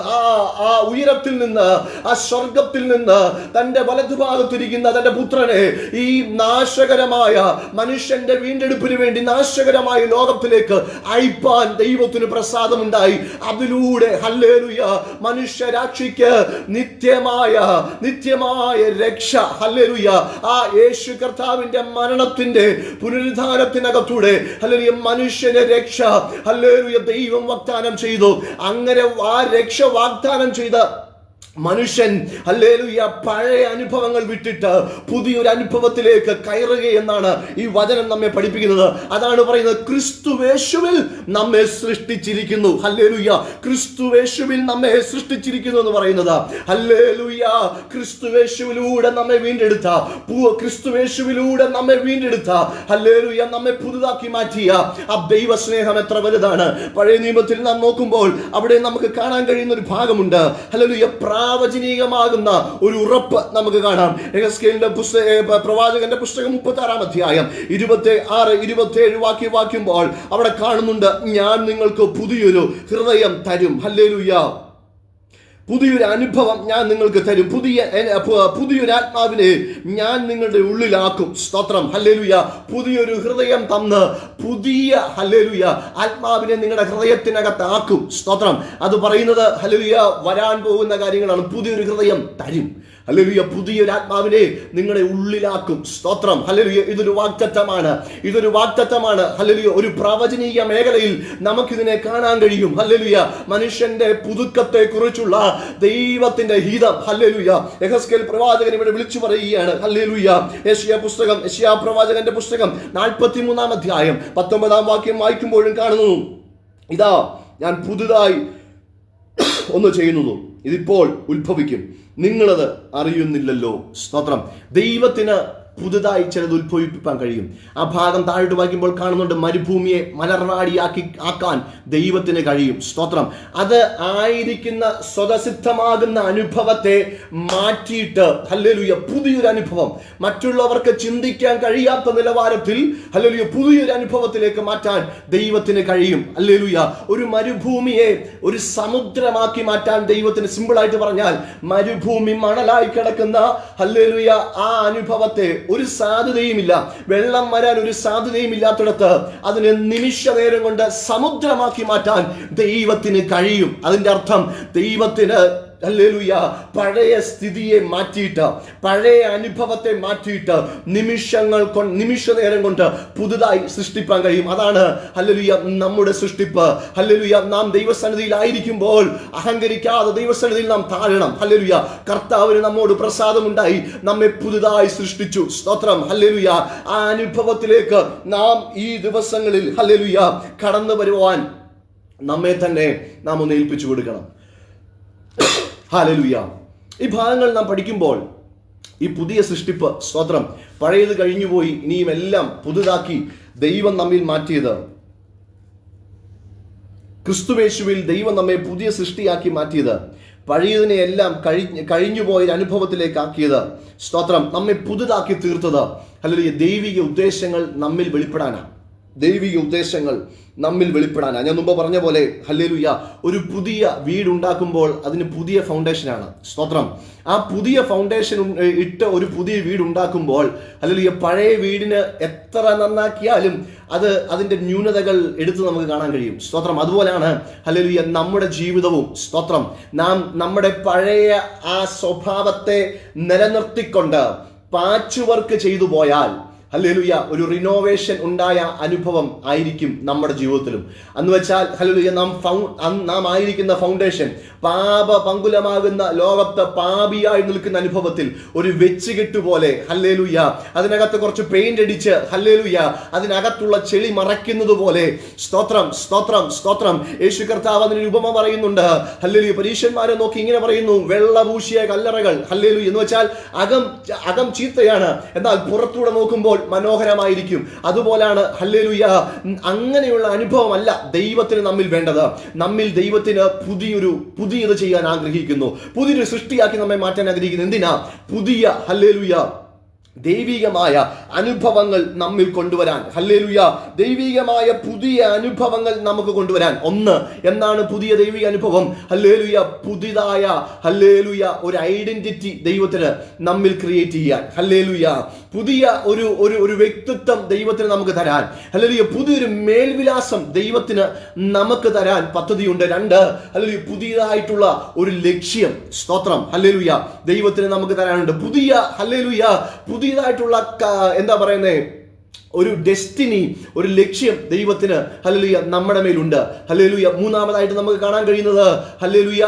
ആ ഉയരത്തിൽ നിന്ന്, ആ സ്വർഗത്തിൽ നിന്ന് തന്റെ വലതുഭാഗത്തിരിക്കുന്ന തന്റെ പുത്രനെ ഈ നാശകരമായ മനുഷ്യന്റെ വീണ്ടെടുപ്പിന് വേണ്ടി നാശകരമായ ലോകത്തിലേക്ക് അയപ്പാൻ ദൈവത്തിന് പ്രസാദമുണ്ടായി. അതിലൂടെ ഹല്ലേലൂയ മനുഷ്യരാശിക്ക് നിത്യമായ രക്ഷ ഹല്ലേലൂയ ആ യേശു കർത്താവിന്റെ മരണത്തിന്റെ പുനരുദ്ധാനത്തിനകത്തൂടെ ഹല്ലേലൂയ മനുഷ്യനെ രക്ഷ ഹല്ലേലൂയ ദൈവം വാഗ്ദാനം ചെയ്തു. അങ്ങനെ ആ രക്ഷ വാഗ്ദാനം ചെയ്ത മനുഷ്യൻ ഹല്ലേലൂയ പഴയ അനുഭവങ്ങൾ വിട്ടിട്ട് പുതിയൊരു അനുഭവത്തിലേക്ക് കയറുകയെന്നാണ് ഈ വചനം നമ്മെ പഠിപ്പിക്കുന്നത്. അതാണ് പറയുന്നത്, ക്രിസ്തുവേശുവിൽ നമ്മെ സൃഷ്ടിച്ചിരിക്കുന്നു. ഹല്ലേലൂയ, ക്രിസ്തുവേശുവിൽ നമ്മെ സൃഷ്ടിച്ചിരിക്കുന്നു എന്ന് പറയുന്നത്. ഹല്ലേലൂയ, ക്രിസ്തുവേശുവിലൂടെ നമ്മെ വീണ്ടെടുത്ത, ക്രിസ്തുവേശുവിലൂടെ നമ്മെ വീണ്ടെടുത്ത, ഹല്ലേലൂയ, നമ്മെ പുതുതാക്കി മാറ്റിയ ആ ദൈവസ്നേഹം എത്ര വലുതാണ്. പഴയ നിയമത്തിൽ നാം നോക്കുമ്പോൾ അവിടെ നമുക്ക് കാണാൻ കഴിയുന്ന ഒരു ഭാഗമുണ്ട്. ഹല്ലേലൂയ, പ്രാവചനികമാകുന്ന ഒരു ഉറപ്പ് നമുക്ക് കാണാം. പ്രവാചകന്റെ പുസ്തകം 36-ാം അധ്യായം 26-27 വാക്യമ്പോൾ അവിടെ കാണുന്നുണ്ട്, ഞാൻ നിങ്ങൾക്ക് പുതിയൊരു ഹൃദയം തരും. ഹല്ലേലൂയ, പുതിയൊരു അനുഭവം ഞാൻ നിങ്ങൾക്ക് തരും, പുതിയൊരു ആത്മാവിനെ ഞാൻ നിങ്ങളുടെ ഉള്ളിലാക്കും. സ്തോത്രം. ഹല്ലേലൂയ, പുതിയൊരു ഹൃദയം തന്ന് പുതിയ ഹല്ലേലൂയ ആത്മാവിനെ നിങ്ങളുടെ ഹൃദയത്തിനകത്ത് ആക്കും. സ്തോത്രം. അത് പറയുന്നത് ഹല്ലേലൂയ വരാൻ പോകുന്ന കാര്യങ്ങളാണ്. പുതിയൊരു ഹൃദയം തരും. ഹല്ലേലൂയ, പുതിയൊരു ആത്മാവിനെ നിങ്ങളുടെ ഉള്ളിലാക്കും. സ്തോത്രം. ഹല്ലേലൂയ, ഇതൊരു വാഗ്ദത്തമാണ്. ഹല്ലേലൂയ, ഒരു പ്രവചനീയ മേഖലയിൽ നമുക്കിതിനെ കാണാൻ കഴിയും. ഹല്ലേലൂയ, മനുഷ്യന്റെ പുതുക്കത്തെ കുറിച്ചുള്ള ദൈവത്തിന്റെ ഹിതം. ഹല്ലേലൂയ, യെഹെസ്കേൽ പ്രവാചകൻ ഇവിടെ വിളിച്ചു പറയുകയാണ്. ഹല്ലേലൂയ, യെശയ്യാ പ്രവാചകന്റെ പുസ്തകം 43-ാം അധ്യായം 19-ാം വാക്യം വായിക്കുമ്പോഴും കാണുന്നു, ഇതാ ഞാൻ പുതുതായി ഒന്ന് ചെയ്യുന്നു, ഇതിപ്പോൾ ഉത്ഭവിക്കും, നിങ്ങളത് അറിയുന്നില്ലല്ലോ. സ്തോത്രം. ദൈവത്തിന് പുതുതായി ചിലത് ഉത്ഭവിപ്പിക്കാൻ കഴിയും. ആ ഭാഗം താഴോട്ട് വായിക്കുമ്പോൾ കാണുന്നുണ്ട്, മരുഭൂമിയെ ആക്കാൻ ദൈവത്തിന് കഴിയും. സ്തോത്രം. അത് ആയിരിക്കുന്ന സ്വതസിദ്ധമാകുന്ന അനുഭവത്തെ മാറ്റിയിട്ട് ഹല്ലേലൂയ പുതിയൊരു അനുഭവം, മറ്റുള്ളവർക്ക് ചിന്തിക്കാൻ കഴിയാത്ത നിലവാരത്തിൽ ഹല്ലേലൂയ പുതിയൊരു അനുഭവത്തിലേക്ക് മാറ്റാൻ ദൈവത്തിന് കഴിയും. ഹല്ലേലൂയ, ഒരു മരുഭൂമിയെ ഒരു സമുദ്രമാക്കി മാറ്റാൻ ദൈവത്തിന്, സിമ്പിളായിട്ട് പറഞ്ഞാൽ മരുഭൂമി മണലായി കിടക്കുന്ന ഹല്ലേലൂയ ആ അനുഭവത്തെ ഒരു സാധ്യതയുമില്ല, വെള്ളം വരാൻ ഒരു സാധ്യതയും ഇല്ലാത്തിടത്ത് അതിനെ നിമിഷ നേരം കൊണ്ട് സമുദ്രമാക്കി മാറ്റാൻ ദൈവത്തിന് കഴിയും. അതിന്റെ അർത്ഥം ദൈവത്തിന് ഹല്ലേലൂയ പഴയ സ്ഥിതിയെ മാറ്റിയിട്ട്, പഴയ അനുഭവത്തെ മാറ്റിയിട്ട് നിമിഷ നേരം കൊണ്ട് പുതുതായി സൃഷ്ടിപ്പാൻ കഴിയും. അതാണ് ഹല്ലേലൂയ നമ്മുടെ സൃഷ്ടിപ്പ്. ഹല്ലേലൂയ, നാം ദൈവസന്നിധിയിൽ ആയിരിക്കുമ്പോൾ അഹങ്കരിക്കാതെ ദൈവസന്നിധിയിൽ നാം താഴണം. ഹല്ലേലൂയ, കർത്താവിന് നമ്മോട് പ്രസാദമുണ്ടായി നമ്മെ പുതുതായി സൃഷ്ടിച്ചു. സ്തോത്രം. ഹല്ലേലൂയ, ആ അനുഭവത്തിലേക്ക് നാം ഈ ദിവസങ്ങളിൽ ഹല്ലേലൂയ കടന്നു വരുവാൻ നമ്മെ തന്നെ നാം ഒന്ന് ഏൽപ്പിച്ചു കൊടുക്കണം. ഹല്ലേലൂയ, ഈ ഭാഗങ്ങൾ നാം പഠിക്കുമ്പോൾ ഈ പുതിയ സൃഷ്ടിപ്പ്, സ്തോത്രം, പഴയത് കഴിഞ്ഞുപോയി, ഇനിയും എല്ലാം പുതുതാക്കി ദൈവം നമ്മിൽ മാറ്റിയത്, ക്രിസ്തുവേശുവിൽ ദൈവം നമ്മെ പുതിയ സൃഷ്ടിയാക്കി മാറ്റിയത്, പഴയതിനെ എല്ലാം കഴിഞ്ഞുപോയ അനുഭവത്തിലേക്ക് ആക്കിയത്, സ്തോത്രം, നമ്മെ പുതുതാക്കി തീർത്തത്, ഹല്ലേലൂയ, ദൈവിക ഉദ്ദേശങ്ങൾ നമ്മിൽ വെളിപ്പെടാനാണ്. ഞാൻ മുമ്പ് പറഞ്ഞ പോലെ ഹല്ലേലൂയ, ഒരു പുതിയ വീടുണ്ടാക്കുമ്പോൾ അതിന് പുതിയ ഫൗണ്ടേഷനാണ്. സ്തോത്രം. ആ പുതിയ ഫൗണ്ടേഷൻ ഇട്ട് ഒരു പുതിയ വീടുണ്ടാക്കുമ്പോൾ ഹല്ലേലൂയ പഴയ വീടിന് എത്ര നന്നാക്കിയാലും അതിന്റെ ന്യൂനതകൾ എടുത്ത് നമുക്ക് കാണാൻ കഴിയും. സ്തോത്രം. അതുപോലെയാണ് ഹല്ലേലൂയ നമ്മുടെ ജീവിതവും. സ്തോത്രം. നാം നമ്മുടെ പഴയ ആ സ്വഭാവത്തെ നിലനിർത്തിക്കൊണ്ട് പാച്ച് വർക്ക് ചെയ്തു പോയാൽ ഹല്ലേലൂയ ഒരു റിനോവേഷൻ ഉണ്ടായ അനുഭവം ആയിരിക്കും നമ്മുടെ ജീവിതത്തിലും. എന്ന് വെച്ചാൽ ഹല്ലേലൂയ നാം ആയിരിക്കുന്ന ഫൗണ്ടേഷൻ പാപപങ്കുലമാകുന്ന ലോകത്ത് പാപിയായി നിൽക്കുന്ന അനുഭവത്തിൽ ഒരു വെച്ചുകെട്ട് പോലെ ഹല്ലേലൂയ അതിനകത്ത് കുറച്ച് പെയിന്റ് അടിച്ച് ഹല്ലേലൂയ അതിനകത്തുള്ള ചെളി മറയ്ക്കുന്നത് പോലെ, സ്തോത്രം സ്തോത്രം സ്തോത്രം, യേശു കർത്താവ് അതിന് ഉപമ പറയുന്നുണ്ട്. ഹല്ലേലൂയ, പരീശന്മാരെ നോക്കി ഇങ്ങനെ പറയുന്നു, വെള്ളപൂശിയ കല്ലറകൾ. ഹല്ലേലൂയ, എന്ന് വെച്ചാൽ അകം ചീത്തയാണ്, എന്നാൽ പുറത്തൂടെ നോക്കുമ്പോൾ മനോഹരമായിരിക്കും. അതുപോലാണ് ഹല്ലേലൂയ, അങ്ങനെയുള്ള അനുഭവമല്ല ദൈവത്തിന് നമ്മിൽ വേണ്ടത്. നമ്മിൽ ദൈവത്തിന് പുതിയത് ചെയ്യാൻ ആഗ്രഹിക്കുന്നു, പുതിയൊരു സൃഷ്ടിയാക്കി നമ്മെ മാറ്റാൻ ആഗ്രഹിക്കുന്നു. എന്തിനാ? പുതിയ ഹല്ലേലൂയ ദൈവികമായ അനുഭവങ്ങൾ നമ്മിൽ കൊണ്ടുവരാൻ. ഹല്ലേലൂയ, ദൈവികമായ പുതിയ അനുഭവങ്ങൾ നമുക്ക് കൊണ്ടുവരാൻ. ഒന്ന്, എന്താണ് പുതിയ ദൈവിക അനുഭവം? ഹല്ലേലൂയ, പുതിയതായ ഹല്ലേലൂയ ഒരു ഐഡന്റിറ്റി ദൈവത്തിന് നമ്മിൽ ക്രിയേറ്റ് ചെയ്യാൻ. ഹല്ലേലൂയ, പുതിയ ഒരു വ്യക്തിത്വം ദൈവത്തിന് നമുക്ക് തരാൻ. ഹല്ലേലൂയ, പുതിയൊരു മേൽവിലാസം ദൈവത്തിന് നമുക്ക് തരാൻ പദ്ധതിയുണ്ട്. രണ്ട്, ഹല്ലേലൂയ പുതിയതായിട്ടുള്ള ഒരു ലക്ഷ്യം, സ്തോത്രം, ഹല്ലേലൂയ ദൈവത്തിന് നമുക്ക് തരാനുണ്ട്. പുതിയതായിട്ടുള്ള എന്താ പറയുന്നേ, ഒരു ഡെസ്റ്റിനി, ഒരു ലക്ഷ്യം ദൈവത്തിന് ഹല്ലേലൂയ നമ്മുടെ മേലുണ്ട്. ഹല്ലേലൂയ, മൂന്നാമതായിട്ട് നമുക്ക് കാണാൻ കഴിയുന്നത് ഹല്ലേലൂയ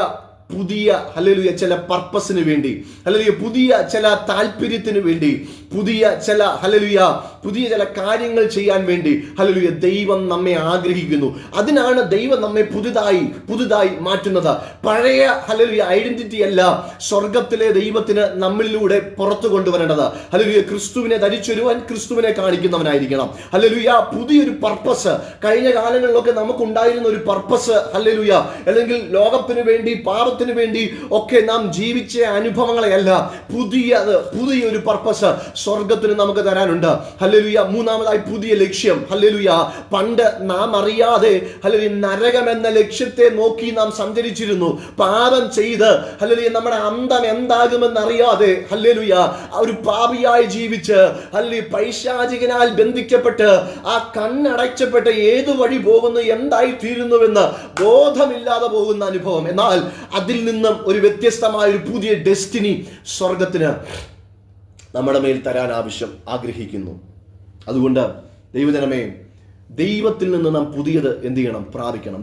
പുതിയ ഹല്ലേലൂയ ചില പർപ്പസിന് വേണ്ടി, ഹല്ലേലൂയ പുതിയ ചില താല്പര്യത്തിന് വേണ്ടി, പുതിയ ചില കാര്യങ്ങൾ ചെയ്യാൻ വേണ്ടി ഹല്ലേലൂയ ദൈവം നമ്മെ ആഗ്രഹിക്കുന്നു. അതിനാണ് ദൈവം നമ്മെ പുതുതായി മാറ്റുന്നത്. പഴയ ഹല്ലേലൂയ ഐഡന്റിറ്റി അല്ല സ്വർഗത്തിലെ ദൈവത്തിന് നമ്മളിലൂടെ പുറത്തു കൊണ്ടുവരേണ്ടത്. ഹല്ലേലൂയ ക്രിസ്തുവിനെ ധരിച്ചൊരുവൻ ക്രിസ്തുവിനെ കാണിക്കുന്നവനായിരിക്കണം. ഹല്ലേലൂയ പുതിയൊരു പർപ്പസ്, കഴിഞ്ഞ കാലങ്ങളിലൊക്കെ നമുക്കുണ്ടായിരുന്ന ഒരു പർപ്പസ് ഹല്ലേലൂയ, അല്ലെങ്കിൽ ലോകത്തിന് വേണ്ടി പാപത്തിന് വേണ്ടി ഒക്കെ നാം ജീവിച്ച അനുഭവങ്ങളെയല്ല, പുതിയൊരു പർപ്പസ് സ്വർഗത്തിന് നമുക്ക് തരാനുണ്ട്. ഹല്ലേലൂയ. മൂന്നാമതായി പുതിയ ലക്ഷ്യം. ഹല്ലേലൂയ. പണ്ട് നാം അറിയാതെ ഹല്ലേലൂയ നരകം എന്ന ലക്ഷ്യത്തെ നോക്കി നാം സഞ്ചരിച്ചിരുന്നു. പാപം ചെയ്ത് ഹല്ലേലൂയ നമ്മുടെ അന്തം എന്താകുമെന്ന് അറിയാതെ ഹല്ലേലൂയ ഒരു പാപിയായി ജീവിച്ച് ഹല്ലേലൂയ പൈശാചികനാൽ ബന്ധിക്കപ്പെട്ട് ആ കണ്ണടച്ചപ്പെട്ട് ഏതു വഴി പോകുന്നു, എന്തായി തീരുന്നുവെന്ന് ബോധമില്ലാതെ പോകുന്ന അനുഭവം. എന്നാൽ അതിൽ നിന്നും ഒരു വ്യത്യസ്തമായ ഒരു പുതിയ ഡെസ്റ്റിനി സ്വർഗത്തിന് നമ്മുടെ മേൽ തരാൻ ആഗ്രഹിക്കുന്നു. അതുകൊണ്ട് ദൈവജനമേ, ദൈവത്തിൽ നിന്ന് നാം പുതിയത് എന്ത് ചെയ്യണം? പ്രാപിക്കണം.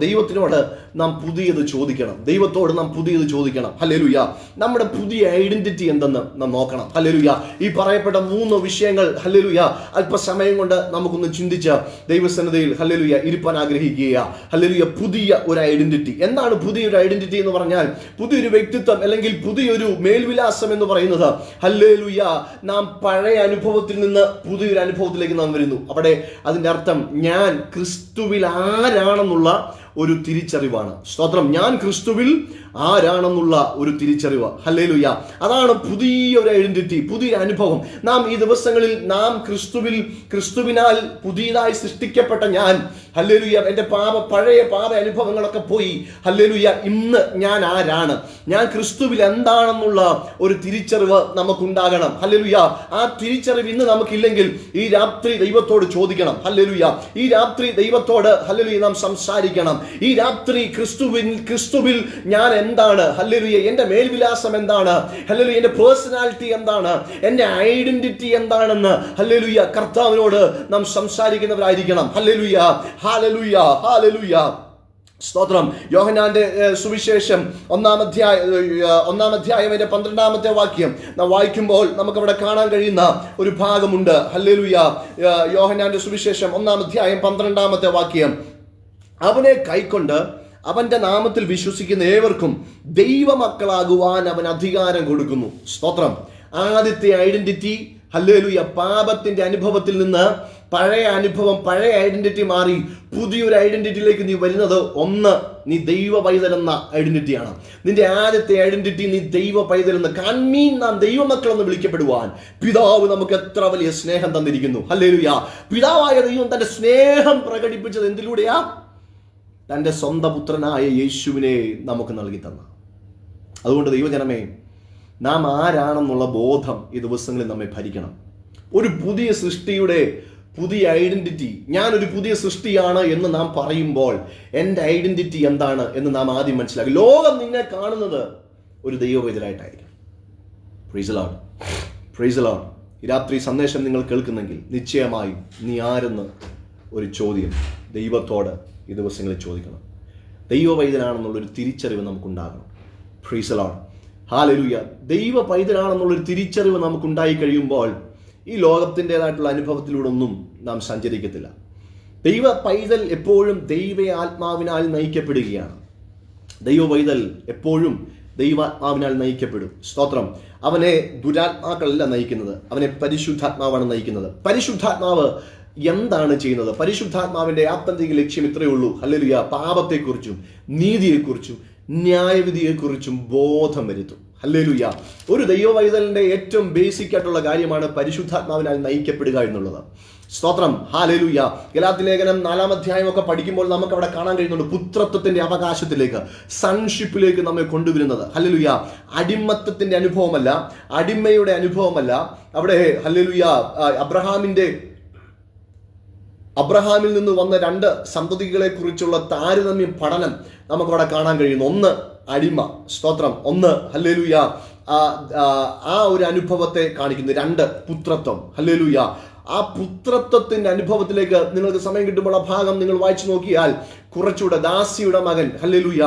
ദൈവത്തിനോട് നാം പുതിയത് ചോദിക്കണം. ദൈവത്തോട് നാം പുതിയത് ചോദിക്കണം. ഹല്ലേലൂയ. നമ്മുടെ പുതിയ ഐഡന്റിറ്റി എന്തെന്ന് നാം നോക്കണം. ഹല്ലേലൂയ. ഈ പറയപ്പെട്ട 3 വിഷയങ്ങൾ ഹല്ലേലൂയ അല്പസമയം കൊണ്ട് നമുക്കൊന്ന് ചിന്തിച്ച് ദൈവസന്നിധിയിൽ ഹല്ലേലൂയ ഇരുപ്പാൻ ആഗ്രഹിക്കുക. ഹല്ലേലൂയ. പുതിയ ഒരു ഐഡന്റിറ്റി. എന്താണ് പുതിയൊരു ഐഡന്റിറ്റി എന്ന് പറഞ്ഞാൽ? പുതിയൊരു വ്യക്തിത്വം അല്ലെങ്കിൽ പുതിയൊരു മേൽവിലാസം എന്ന് പറയുന്നത് ഹല്ലേലൂയ നാം പഴയ അനുഭവത്തിൽ നിന്ന് പുതിയൊരു അനുഭവത്തിലേക്ക് നാം വരുന്നു. അവിടെ അതിന്റെ ഞാൻ ക്രിസ്തുവിൽ ആരാണെന്നുള്ള ഒരു തിരിച്ചറിവാണ്. സ്തോത്രം. ഞാൻ ക്രിസ്തുവിൽ ആരാണെന്നുള്ള ഒരു തിരിച്ചറിവ്. ഹല്ലേലൂയ. അതാണ് പുതിയൊരു ഐഡന്റിറ്റി, പുതിയ അനുഭവം. നാം ഈ ദിവസങ്ങളിൽ നാം ക്രിസ്തുവിനാൽ പുതിയതായി സൃഷ്ടിക്കപ്പെട്ട ഞാൻ ഹല്ലേലൂയ എൻ്റെ പഴയ പാപ അനുഭവങ്ങളൊക്കെ പോയി ഹല്ലേലൂയ ഇന്ന് ഞാൻ ആരാണ്, ഞാൻ ക്രിസ്തുവിൽ എന്താണെന്നുള്ള ഒരു തിരിച്ചറിവ് നമുക്കുണ്ടാകണം. ഹല്ലേലൂയ. ആ തിരിച്ചറിവ് ഇന്ന് നമുക്കില്ലെങ്കിൽ ഈ രാത്രി ദൈവത്തോട് ചോദിക്കണം. ഹല്ലേലൂയ. ഈ രാത്രി ദൈവത്തോട് ഹല്ലേലൂയ നാം സംസാരിക്കണം. ഈ രാത്രി ക്രിസ്തുവിൽ ഞാൻ എന്താണ്? ഹല്ലേലൂയ. എൻ്റെ മേൽവിലാസം എന്താണ്? ഹല്ലേലൂയ. എൻ്റെ പേഴ്സണാലിറ്റി എന്താണ്? എൻ്റെ ഐഡന്റിറ്റി എന്താണെന്ന് ഹല്ലേലൂയ കർത്താവിനോട് നാം സംസാരിക്കുന്നവരായിരിക്കണം. ഹല്ലേലൂയ. ഹല്ലേലൂയ. ഹല്ലേലൂയ. സ്തോത്രം. യോഹന്നാന്റെ സുവിശേഷം 1-ാം അധ്യായം 12-ാമത്തെ വാക്യം നാം വായിക്കുമ്പോൾ നമുക്കവിടെ കാണാൻ കഴിയുന്ന ഒരു ഭാഗമുണ്ട്. ഹല്ലേലൂയ. യോഹന്നാന്റെ സുവിശേഷം 1-ാം അധ്യായം 12-ാമത്തെ വാക്യം. അവനെ കൈക്കൊണ്ട് അവന്റെ നാമത്തിൽ വിശ്വസിക്കുന്ന ഏവർക്കും ദൈവമക്കളാകുവാൻ അവൻ അധികാരം കൊടുക്കുന്നു. സ്തോത്രം. ആദ്യത്തെ ഐഡന്റിറ്റി ഹല്ലേലൂയ പാപത്തിന്റെ അനുഭവത്തിൽ നിന്ന് പഴയ അനുഭവം, പഴയ ഐഡന്റിറ്റി മാറി പുതിയൊരു ഐഡന്റിറ്റിയിലേക്ക് നീ വരുന്നത്. ഒന്ന്, നീ ദൈവ പൈതൽ എന്ന ഐഡന്റിറ്റിയാണ്. നിന്റെ ആദ്യത്തെ ഐഡന്റിറ്റി നീ ദൈവ പൈതൽ എന്ന്. കാൺമീൻ നാം ദൈവമക്കളെന്ന് വിളിക്കപ്പെടുവാൻ പിതാവ് നമുക്ക് എത്ര വലിയ സ്നേഹം തന്നിരിക്കുന്നു. ഹല്ലേലൂയ. പിതാവായ ദൈവം തന്റെ സ്നേഹം പ്രകടിപ്പിച്ചത് എന്തിലൂടെയാ? തൻ്റെ സ്വന്തം പുത്രനായ യേശുവിനെ നമുക്ക് നൽകി തന്ന. അതുകൊണ്ട് ദൈവജനമേ, നാം ആരാണെന്നുള്ള ബോധം ഈ ദിവസങ്ങളിൽ നമ്മെ ഭരിക്കണം. ഒരു പുതിയ സൃഷ്ടിയുടെ പുതിയ ഐഡന്റിറ്റി, ഞാനൊരു പുതിയ സൃഷ്ടിയാണ് എന്ന് നാം പറയുമ്പോൾ എൻ്റെ ഐഡന്റിറ്റി എന്താണ് എന്ന് നാം ആദ്യം മനസ്സിലാക്കി. ലോകം നിന്നെ കാണുന്നത് ഒരു ദൈവവേദനായിട്ടായിരിക്കും. Praise the lord. Praise the lord. ഈ രാത്രി സന്ദേശം നിങ്ങൾ കേൾക്കുന്നെങ്കിൽ നിശ്ചയമായും നീ ആരെന്ന് ഒരു ചോദ്യം ദൈവത്തോട് ഈ ദിവസങ്ങളിൽ ചോദിക്കണം. ദൈവ പൈതലാണെന്നുള്ളൊരു തിരിച്ചറിവ് നമുക്കുണ്ടാകണം. Praise the lord. ഹല്ലേലൂയ. ദൈവ പൈതലാണെന്നുള്ളൊരു തിരിച്ചറിവ് നമുക്കുണ്ടായി കഴിയുമ്പോൾ ഈ ലോകത്തിൻ്റെതായിട്ടുള്ള അനുഭവത്തിലൂടെ ഒന്നും നാം സഞ്ചരിക്കത്തില്ല. ദൈവ പൈതൽ എപ്പോഴും ദൈവ ആത്മാവിനാൽ നയിക്കപ്പെടുകയാണ്. ദൈവ പൈതൽ എപ്പോഴും ദൈവാത്മാവിനാൽ നയിക്കപ്പെടും. സ്തോത്രം. അവനെ ദുരാത്മാക്കളല്ല നയിക്കുന്നത്, അവനെ പരിശുദ്ധാത്മാവാണ് നയിക്കുന്നത്. പരിശുദ്ധാത്മാവ് എന്താണ് ചെയ്യുന്നത്? പരിശുദ്ധാത്മാവിന്റെ ആത്യന്തിക ലക്ഷ്യം ഇത്രയേ ഉള്ളൂ. ഹല്ലേലൂയ. പാപത്തെക്കുറിച്ചും നീതിയെക്കുറിച്ചും ന്യായവിധിയെക്കുറിച്ചും ബോധം വരുത്തും. ഹല്ലേലൂയ. ഒരു ദൈവവൈതലിന്റെ ഏറ്റവും ബേസിക് ആയിട്ടുള്ള കാര്യമാണ് പരിശുദ്ധാത്മാവിനാൽ നയിക്കപ്പെടുക എന്നുള്ളത്. സ്തോത്രം. ഹല്ലേലൂയ. ഗലാത്യ ലേഖനം 4-ാം അധ്യായം ഒക്കെ പഠിക്കുമ്പോൾ നമുക്ക് അവിടെ കാണാൻ കഴിയുന്നുണ്ട് പുത്രത്വത്തിന്റെ അവകാശത്തിലേക്ക്, സൺഷിപ്പിലേക്ക് നമ്മെ കൊണ്ടുവരുന്നത്. ഹല്ലേലൂയ. അടിമത്തത്തിന്റെ അനുഭവമല്ല, അടിമയുടെ അനുഭവമല്ല. അവിടെ ഹല്ലേലൂയ അബ്രഹാമിൽ നിന്ന് വന്ന 2 സന്തതികളെ കുറിച്ചുള്ള താരതമ്യം പഠനം നമുക്കവിടെ കാണാൻ കഴിയുന്നു. ഒന്ന് അടിമ, സ്തോത്രം. ഒന്ന് ഹല്ലേലൂയ ആ ഒരു അനുഭവത്തെ കാണിക്കുന്നു. 2 പുത്രത്വം. ഹല്ലേലൂയ. ആ പുത്രത്വത്തിന്റെ അനുഭവത്തിലേക്ക് നിങ്ങൾക്ക് സമയം കിട്ടുമ്പോൾ ആ ഭാഗം നിങ്ങൾ വായിച്ചു നോക്കിയാൽ കുറച്ചുകൂടെ ദാസിയുടെ മകൻ, ഹല്ലേലൂയ,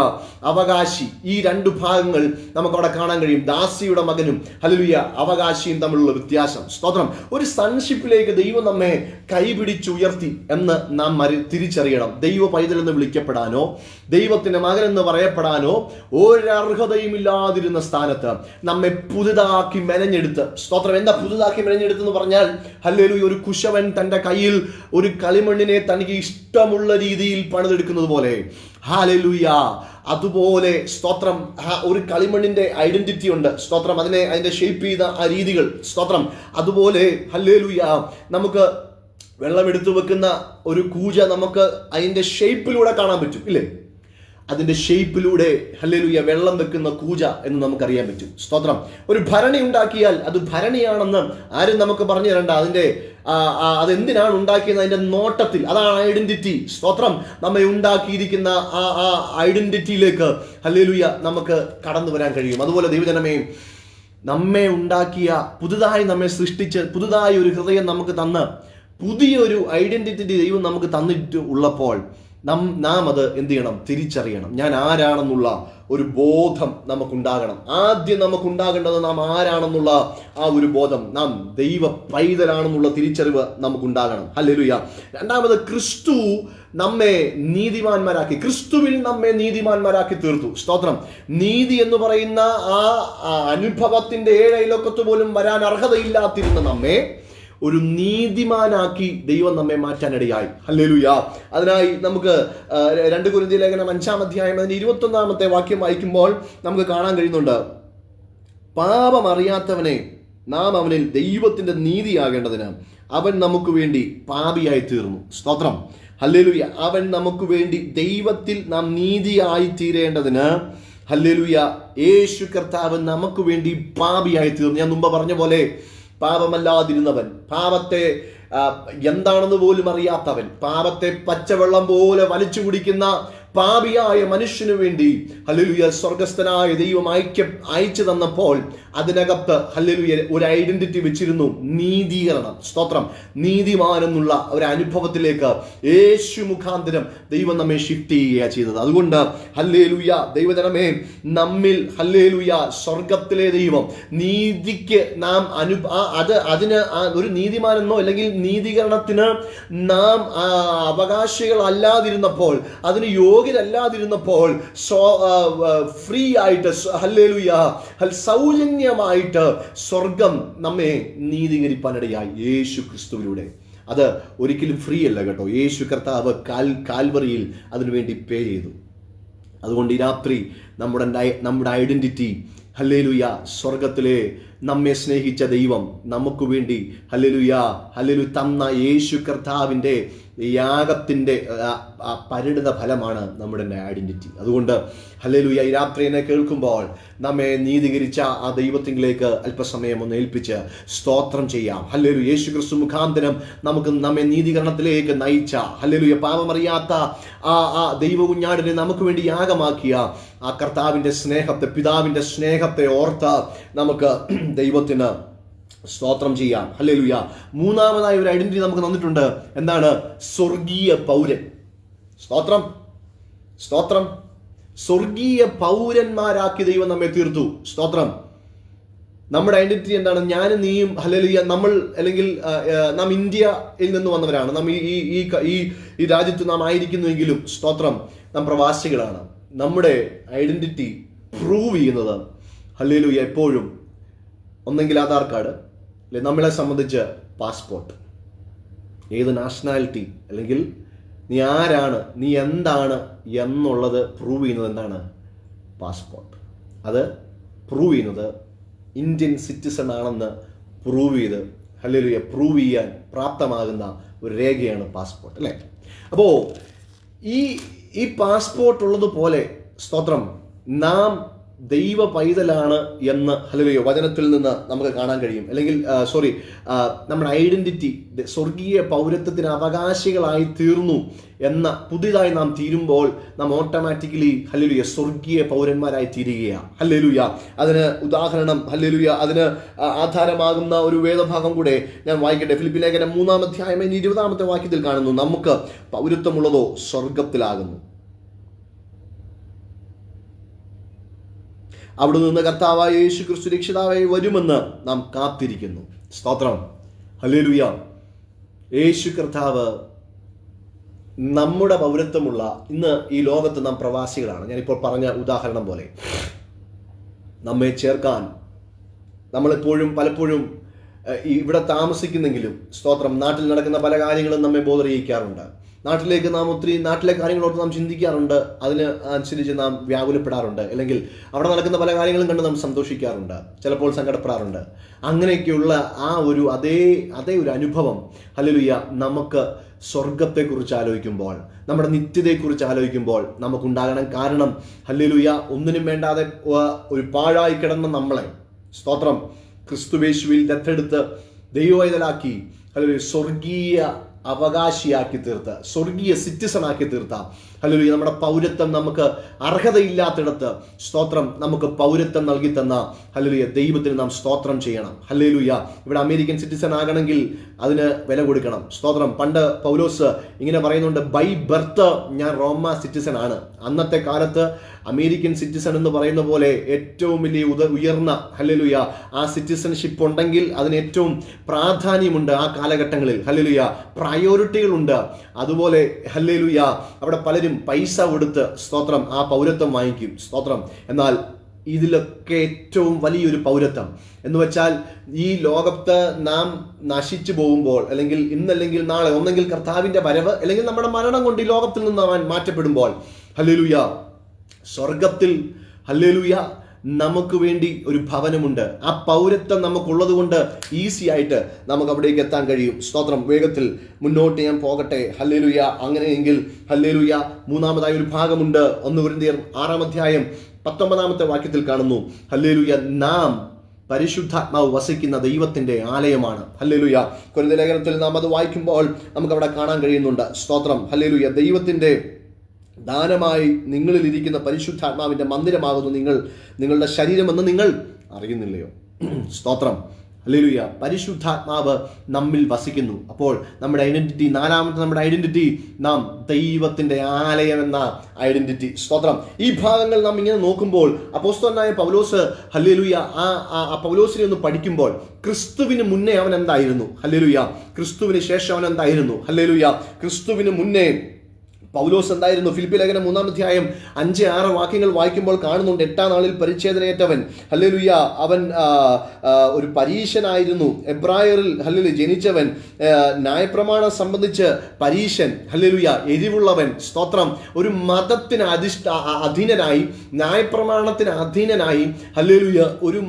അവകാശി, ഈ രണ്ട് ഭാഗങ്ങൾ നമുക്കവിടെ കാണാൻ കഴിയും. ദാസിയുടെ മകനും ഹല്ലേലൂയ അവകാശിയും തമ്മിലുള്ള വ്യത്യാസം. സ്തോത്രം. ഒരു സൺഷിപ്പിലേക്ക് ദൈവം നമ്മെ കൈപിടിച്ചുയർത്തി എന്ന് നാം തിരിച്ചറിയണം. ദൈവ പൈതൽ എന്ന് വിളിക്കപ്പെടാനോ ദൈവത്തിന്റെ മകൻ എന്ന് പറയപ്പെടാനോ ഒരർഹതയും ഇല്ലാതിരുന്ന സ്ഥാനത്ത് നമ്മെ പുതുതാക്കി മെനഞ്ഞെടുത്ത്, സ്തോത്രം. എന്താ പുതുതാക്കി മെനഞ്ഞെടുത്തെന്ന് പറഞ്ഞാൽ, ഹല്ലേലൂയ, ഒരു കുശവൻ തന്റെ കയ്യിൽ ഒരു കളിമണ്ണിനെ തനിക്ക് ഇഷ്ടമുള്ള രീതിയിൽ പണിതെടുക്കുന്നത് പോലെ, ഹല്ലേലൂയ, അതുപോലെ സ്തോത്രം ഒരു കളിമണ്ണിന്റെ ഐഡന്റിറ്റി ഉണ്ട്. സ്തോത്രം. അതിന്റെ ഷേപ്പ് ചെയ്ത ആ രീതികൾ, സ്തോത്രം. അതുപോലെ ഹല്ലേലൂയ, നമുക്ക് വെള്ളം എടുത്തു വെക്കുന്ന ഒരു കൂജ നമുക്ക് അതിന്റെ ഷേപ്പിലൂടെ കാണാൻ പറ്റും, ഇല്ലേ? അതിന്റെ ഷേപ്പിലൂടെ ഹല്ലേലൂയ വെള്ളം വെക്കുന്ന കൂജ എന്ന് നമുക്കറിയാൻ പറ്റും. സ്തോത്രം. ഒരു ഭരണി ഉണ്ടാക്കിയാൽ അത് ഭരണിയാണെന്ന് ആരും നമുക്ക് പറഞ്ഞു തരണ്ട. അതിന്റെ അതെന്തിനാണ് ഉണ്ടാക്കിയത്, അതിന്റെ നോട്ടത്തിൽ, അതാണ് ഐഡന്റിറ്റി. സ്തോത്രം. നമ്മെ ഉണ്ടാക്കിയിരിക്കുന്ന ആ ഐഡന്റിറ്റിയിലേക്ക് ഹല്ലേലൂയ നമുക്ക് കടന്നു വരാൻ കഴിയും. അതുപോലെ ദൈവജനമേ, നമ്മെ ഉണ്ടാക്കിയ, പുതുതായി നമ്മെ സൃഷ്ടിച്ച്, പുതുതായി ഒരു ഹൃദയം നമുക്ക് തന്ന്, പുതിയൊരു ഐഡന്റിറ്റി ദൈവം നമുക്ക് തന്നിട്ട് ഉള്ളപ്പോൾ നാം അത് എന്ത് ചെയ്യണം? തിരിച്ചറിയണം. ഞാൻ ആരാണെന്നുള്ള ഒരു ബോധം നമുക്കുണ്ടാകണം. ആദ്യം നമുക്കുണ്ടാകേണ്ടത് നാം ആരാണെന്നുള്ള ആ ഒരു ബോധം, നാം ദൈവ പൈതലാണെന്നുള്ള തിരിച്ചറിവ് നമുക്കുണ്ടാകണം. ഹല്ലേലൂയ. രണ്ടാമത്, ക്രിസ്തു നമ്മെ നീതിമാന്മാരാക്കി, ക്രിസ്തുവിൽ നമ്മെ നീതിമാന്മാരാക്കി തീർത്തു. സ്തോത്രം. നീതി എന്ന് പറയുന്ന ആ അനുഭവത്തിന്റെ ഏഴയലോക്കത്ത് പോലും വരാൻ അർഹതയില്ലാത്തിരുന്ന നമ്മെ ഒരു നീതിമാനാക്കി ദൈവം നമ്മെ മാറ്റാനിടയായി. ഹല്ലേലൂയ. അതിനായി നമുക്ക് 2 കൊരിന്ത്യർ ലേഖനം 5-ാം അധ്യായം അതിന്റെ 21-ാമത്തെ വാക്യം വായിക്കുമ്പോൾ നമുക്ക് കാണാൻ കഴിയുന്നുണ്ട്, പാപം അറിയാത്തവനെ നാം അവനിൽ ദൈവത്തിന്റെ നീതിയാകേണ്ടതിന് അവൻ നമുക്ക് വേണ്ടി പാപിയായി തീർന്നു. സ്തോത്രം. ഹല്ലേലൂയ. അവൻ നമുക്ക് വേണ്ടി ദൈവത്തിൽ നാം നീതിയായി തീരേണ്ടതിന്, ഹല്ലേലൂയ, യേശു കർത്താവ് നമുക്ക് വേണ്ടി പാപിയായി തീർന്നു. ഞാൻ മുമ്പ് പറഞ്ഞ പോലെ, പാപമല്ലാതിരുന്നവൻ, പാപത്തെ എന്താണെന്ന് പോലും അറിയാത്തവൻ, പാപത്തെ പച്ചവെള്ളം പോലെ വലിച്ചു കുടിക്കുന്ന പാപിയായ മനുഷ്യനു വേണ്ടി ഹല്ലേലൂയ സ്വർഗസ്ഥനായ ദൈവം അയച്ചു തന്നപ്പോൾ അതിനകത്ത് ഹല്ലേലൂയ ഒരു ഐഡന്റിറ്റി വെച്ചിരുന്നു, നീതീകരണം. സ്തോത്രം. നീതിമാൻ എന്നുള്ള ഒരു അനുഭവത്തിലേക്ക് യേശു മുഖാന്തരം ദൈവം നമ്മെ ഷിഫ്റ്റ് ചെയ്യുകയാണ് ചെയ്തത്. അതുകൊണ്ട് ഹല്ലേലൂയ ദൈവജനമേ, നമ്മിൽ ഹല്ലേലൂയ സ്വർഗത്തിലെ ദൈവം നീതിക്ക് നാം അതിന് ഒരു നീതിമാനെന്നോ അല്ലെങ്കിൽ നീതീകരണത്തിന് നാം അവകാശികളല്ലാതിരുന്നപ്പോൾ, അതിന് യോഗ്യരല്ലാതിരുന്നപ്പോൾ, ഫ്രീ ആയിട്ട് ഹല്ലേലൂയ സൗജന്യമായിട്ട് സ്വർഗം നമ്മെ നീതീകരിപ്പാനിടയായി യേശു ക്രിസ്തുവിലൂടെ. അത് ഒരിക്കലും ഫ്രീ അല്ല കേട്ടോ. യേശു കർത്താവ് കാൽവറിയിൽ അതിനുവേണ്ടി പേ ചെയ്തു. അതുകൊണ്ട് ഈ രാത്രി നമ്മുടെ ഐഡന്റിറ്റി ഹല്ലേലൂയ സ്വർഗത്തിലെ നമ്മെ സ്നേഹിച്ച ദൈവം നമുക്ക് വേണ്ടി ഹല്ലേലൂയ തന്ന യേശു കർത്താവിൻ്റെ യാഗത്തിൻ്റെ പരിണിത ഫലമാണ് നമ്മുടെ ഐഡന്റിറ്റി. അതുകൊണ്ട് ഹല്ലേലൂയ ഈ രാത്രി എന്നെ കേൾക്കുമ്പോൾ നമ്മെ നീതീകരിച്ച ആ ദൈവത്തിലേക്ക് അല്പസമയം ഒന്ന് ഏൽപ്പിച്ച് സ്തോത്രം ചെയ്യാം. ഹല്ലേലൂയ. യേശു ക്രിസ്തു മുഖാന്തരം നമ്മെ നീതീകരണത്തിലേക്ക് നയിച്ച ഹല്ലേലൂയ പാപമറിയാത്ത ആ ദൈവ കുഞ്ഞാടിനെ നമുക്ക് വേണ്ടി യാഗമാക്കിയ ആ കർത്താവിൻ്റെ സ്നേഹത്തെ, പിതാവിൻ്റെ സ്നേഹത്തെ ഓർത്ത് നമുക്ക് ദൈവത്തിന് സ്തോത്രം ചെയ്യാം. ഹല്ലേലൂയ. മൂന്നാമതായി ഒരു ഐഡന്റിറ്റി നമുക്ക് തന്നിട്ടുണ്ട്. എന്താണ്? സ്വർഗീയ പൗരൻ. സ്തോത്രം. സ്തോത്രം. സ്വർഗീയ പൗരന്മാരാക്കി ദൈവം നമ്മെ തീർത്തു. സ്തോത്രം. നമ്മുടെ ഐഡന്റിറ്റി എന്താണ്? ഞാനും നീയും ഹല്ലേലൂയ അല്ലെങ്കിൽ നാം ഇന്ത്യയിൽ നിന്ന് വന്നവരാണ്. നാം ഈ രാജ്യത്ത് നാം ആയിരിക്കുന്നുവെങ്കിലും സ്തോത്രം നാം പ്രവാസികളാണ്. നമ്മുടെ ഐഡന്റിറ്റി പ്രൂവ് ചെയ്യുന്നത് ഹല്ലേലൂയ എപ്പോഴും ഒന്നെങ്കിൽ ആധാർ കാർഡ്, അല്ലെങ്കിൽ നമ്മളെ സംബന്ധിച്ച് പാസ്പോർട്ട്. ഏത് നാഷണാലിറ്റി അല്ലെങ്കിൽ നീ ആരാണ്, നീ എന്താണ് എന്നുള്ളത് പ്രൂവ് ചെയ്യുന്നത് എന്താണ്? പാസ്പോർട്ട്. അത് പ്രൂവ് ചെയ്യുന്നത് ഇന്ത്യൻ സിറ്റിസൺ ആണെന്ന് പ്രൂവ് ചെയ്ത് ഹല്ലേലൂയ പ്രൂവ് ചെയ്യാൻ പ്രാപ്തമാകുന്ന ഒരു രേഖയാണ് പാസ്പോർട്ട്, അല്ലേ? അപ്പോൾ ഈ പാസ്പോർട്ട് ഉള്ളതുപോലെ സ്തോത്രം നാം ദൈവ പൈതലാണ് എന്ന് ഹല്ലേലൂയ വചനത്തിൽ നിന്ന് നമുക്ക് കാണാൻ കഴിയും. അല്ലെങ്കിൽ നമ്മുടെ ഐഡന്റിറ്റി സ്വർഗീയ പൗരത്വത്തിന് അവകാശികളായി തീർന്നു എന്ന പുതിയതായി നാം തീരുമ്പോൾ നാം ഓട്ടോമാറ്റിക്കലി ഹല്ലേലൂയ സ്വർഗീയ പൗരന്മാരായി തീരുകയാണ്. ഹല്ലേലൂയ. അതിന് ഉദാഹരണം ഹല്ലേലൂയ അതിന് ആധാരമാകുന്ന ഒരു വേദഭാഗം കൂടെ ഞാൻ വായിക്കട്ടെ. ഫിലിപ്പിലേഖനം 3-ാം അധ്യായം 20-ാമത്തെ വാക്യത്തിൽ കാണുന്നു, നമുക്ക് പൗരത്വമുള്ളതോ സ്വർഗത്തിലാകുന്നു. അവിടെ നിന്ന് കർത്താവായ യേശു ക്രിസ്തു രക്ഷിതാവായി വരുമെന്ന് നാം കാത്തിരിക്കുന്നു. സ്തോത്രം. ഹല്ലേലൂയ. യേശു കർത്താവ് നമ്മുടെ പൗരത്വമുള്ള, ഇന്ന് ഈ ലോകത്ത് നാം പ്രവാസികളാണ്. ഞാനിപ്പോൾ പറഞ്ഞ ഉദാഹരണം പോലെ നമ്മെ ചേർക്കാൻ നമ്മളെപ്പോഴും പലപ്പോഴും ഇവിടെ താമസിക്കുന്നെങ്കിലും സ്തോത്രം, നാട്ടിൽ നടക്കുന്ന പല കാര്യങ്ങളും നമ്മെ ബോധറിയിക്കാറുണ്ട്. നാട്ടിലേക്ക് നാം ഒത്തിരി നാട്ടിലെ കാര്യങ്ങളോട് നാം ചിന്തിക്കാറുണ്ട്, അതിന് അനുസരിച്ച് നാം വ്യാകുലപ്പെടാറുണ്ട്, അല്ലെങ്കിൽ അവിടെ നടക്കുന്ന പല കാര്യങ്ങളും കണ്ട് നാം സന്തോഷിക്കാറുണ്ട്, ചിലപ്പോൾ സങ്കടപ്പെടാറുണ്ട്. അങ്ങനെയൊക്കെയുള്ള ആ ഒരു അതേ ഒരു അനുഭവം ഹല്ലേലൂയ നമുക്ക് സ്വർഗത്തെക്കുറിച്ച് ആലോചിക്കുമ്പോൾ, നമ്മുടെ നിത്യതയെക്കുറിച്ച് ആലോചിക്കുമ്പോൾ നമുക്കുണ്ടാകണം. കാരണം ഹല്ലേലൂയ, ഒന്നിനും വേണ്ടാതെ ഒരു പാഴായി കിടന്ന നമ്മളെ സ്തോത്രം ക്രിസ്തുയേശുവിൽ ദത്തെടുത്ത് ദൈവവൈതലാക്കി ഹല്ലേലൂയ സ്വർഗീയ അവകാശിയാക്കി തീർത്ത്, സ്വർഗീയ സിറ്റിസൺ ആക്കി തീർത്ത ഹല്ലേലൂയ നമ്മുടെ പൗരത്വം നമുക്ക് അർഹതയില്ലാത്തിടത്ത് സ്തോത്രം നമുക്ക് പൗരത്വം നൽകി തന്ന ഹല്ലേലൂയ ദൈവത്തിന് നാം സ്തോത്രം ചെയ്യണം. ഹല്ലേലൂയ. ഇവിടെ അമേരിക്കൻ സിറ്റിസൺ ആകണമെങ്കിൽ അതിന് വില കൊടുക്കണം. സ്തോത്രം. പണ്ട് പൗലോസ് ഇങ്ങനെ പറയുന്നുണ്ട്, ബൈ ബർത്ത് ഞാൻ റോമ സിറ്റിസൺ ആണ്. അന്നത്തെ കാലത്ത് അമേരിക്കൻ സിറ്റിസൺ എന്ന് പറയുന്ന പോലെ ഏറ്റവും വലിയ ഉയർന്ന ഹല്ലേലൂയ ആ സിറ്റിസൺഷിപ്പ് ഉണ്ടെങ്കിൽ അതിന് ഏറ്റവും പ്രാധാന്യമുണ്ട്. ആ കാലഘട്ടങ്ങളിൽ ഹല്ലേലൂയ പ്രയോറിറ്റികളുണ്ട്. അതുപോലെ ഹല്ലേലൂയ അവിടെ പലരും പൈസ കൊടുത്ത് സ്തോത്രം ആ പൗരത്വം വാങ്ങിക്കും. സ്തോത്രം. എന്നാൽ ഇതിലൊക്കെ ഏറ്റവും വലിയൊരു പൗരത്വം എന്ന് വെച്ചാൽ ഈ ലോകത്ത് നാം നശിച്ചു പോകുമ്പോൾ, അല്ലെങ്കിൽ ഇന്നല്ലെങ്കിൽ നാളെ ഒന്നെങ്കിൽ കർത്താവിന്റെ വരവ് അല്ലെങ്കിൽ നമ്മുടെ മരണം കൊണ്ട് ഈ ലോകത്തിൽ നിന്ന് അവൻ മാറ്റപ്പെടുമ്പോൾ ഹല്ലേലൂയ സ്വർഗത്തിൽ ഹല്ലേലൂയ നമുക്ക് വേണ്ടി ഒരു ഭവനമുണ്ട്. ആ പൗരത്വം നമുക്കുള്ളത് കൊണ്ട് ഈസി ആയിട്ട് നമുക്ക് അവിടേക്ക് എത്താൻ കഴിയും. സ്തോത്രം. വേഗത്തിൽ മുന്നോട്ട് ഞാൻ പോകട്ടെ. ഹല്ലേലൂയ. അങ്ങനെയെങ്കിൽ ഹല്ലേലൂയ മൂന്നാമതായ ഒരു ഭാഗമുണ്ട്. 1 കൊരിന്ത്യർ 6-ാം അധ്യായം 19-ാമത്തെ വാക്യത്തിൽ കാണുന്നു, ഹല്ലേലൂയ നാം പരിശുദ്ധാത്മാവ് വസിക്കുന്ന ദൈവത്തിന്റെ ആലയമാണ്. ഹല്ലേലൂയ. കൊരിന്ത്യ ലേഖനത്തിൽ നാം അത് വായിക്കുമ്പോൾ നമുക്ക് അവിടെ കാണാൻ കഴിയുന്നുണ്ട്. സ്തോത്രം. ഹല്ലേലൂയ. ദൈവത്തിന്റെ ദാനമായി നിങ്ങളിൽ ഇരിക്കുന്ന പരിശുദ്ധാത്മാവിന്റെ മന്ദിരമാകുന്നു നിങ്ങളുടെ ശരീരമെന്ന് നിങ്ങൾ അറിയുന്നില്ലയോ? സ്തോത്രം. ഹല്ലേലൂയ. പരിശുദ്ധാത്മാവ് നമ്മിൽ വസിക്കുന്നു. അപ്പോൾ നമ്മുടെ ഐഡന്റിറ്റി, നാലാമത്തെ നമ്മുടെ ഐഡന്റിറ്റി, നാം ദൈവത്തിന്റെ ആലയം എന്ന ഐഡന്റിറ്റി. സ്തോത്രം. ഈ ഭാഗങ്ങൾ നാം ഇങ്ങനെ നോക്കുമ്പോൾ അപ്പോസ്തലനായ പൗലോസ് ഹല്ലേലൂയ ആ പൗലോസിനെ ഒന്ന് പഠിക്കുമ്പോൾ ക്രിസ്തുവിന് മുന്നേ അവൻ എന്തായിരുന്നു? ഹല്ലേലൂയ. ക്രിസ്തുവിന് ശേഷം അവൻ എന്തായിരുന്നു? ഹല്ലേലൂയ. ക്രിസ്തുവിന് മുന്നേ പൗലോസ് എന്തായിരുന്നു? ഫിലിപ്പി ലേഖനം 3-ാം അധ്യായം 5-6 വാക്യങ്ങൾ വായിക്കുമ്പോൾ കാണുന്നുണ്ട്, 8-ാം നാളിൽ പരിച്ഛേദനയേറ്റവൻ ഹല്ലേലൂയ അവൻ ഒരു പരീശനായിരുന്നു. എബ്രായറിൽ ഹല്ലേലൂയ ജനിച്ചവൻ, ന്യായപ്രമാണം സംബന്ധിച്ച് പരീശൻ, ഹല്ലേലൂയ എരിവുള്ളവൻ. സ്തോത്രം. ഒരു മതത്തിന് അധീനനായി, ന്യായപ്രമാണത്തിന് അധീനനായി ഹല്ലേലൂയ ഒരു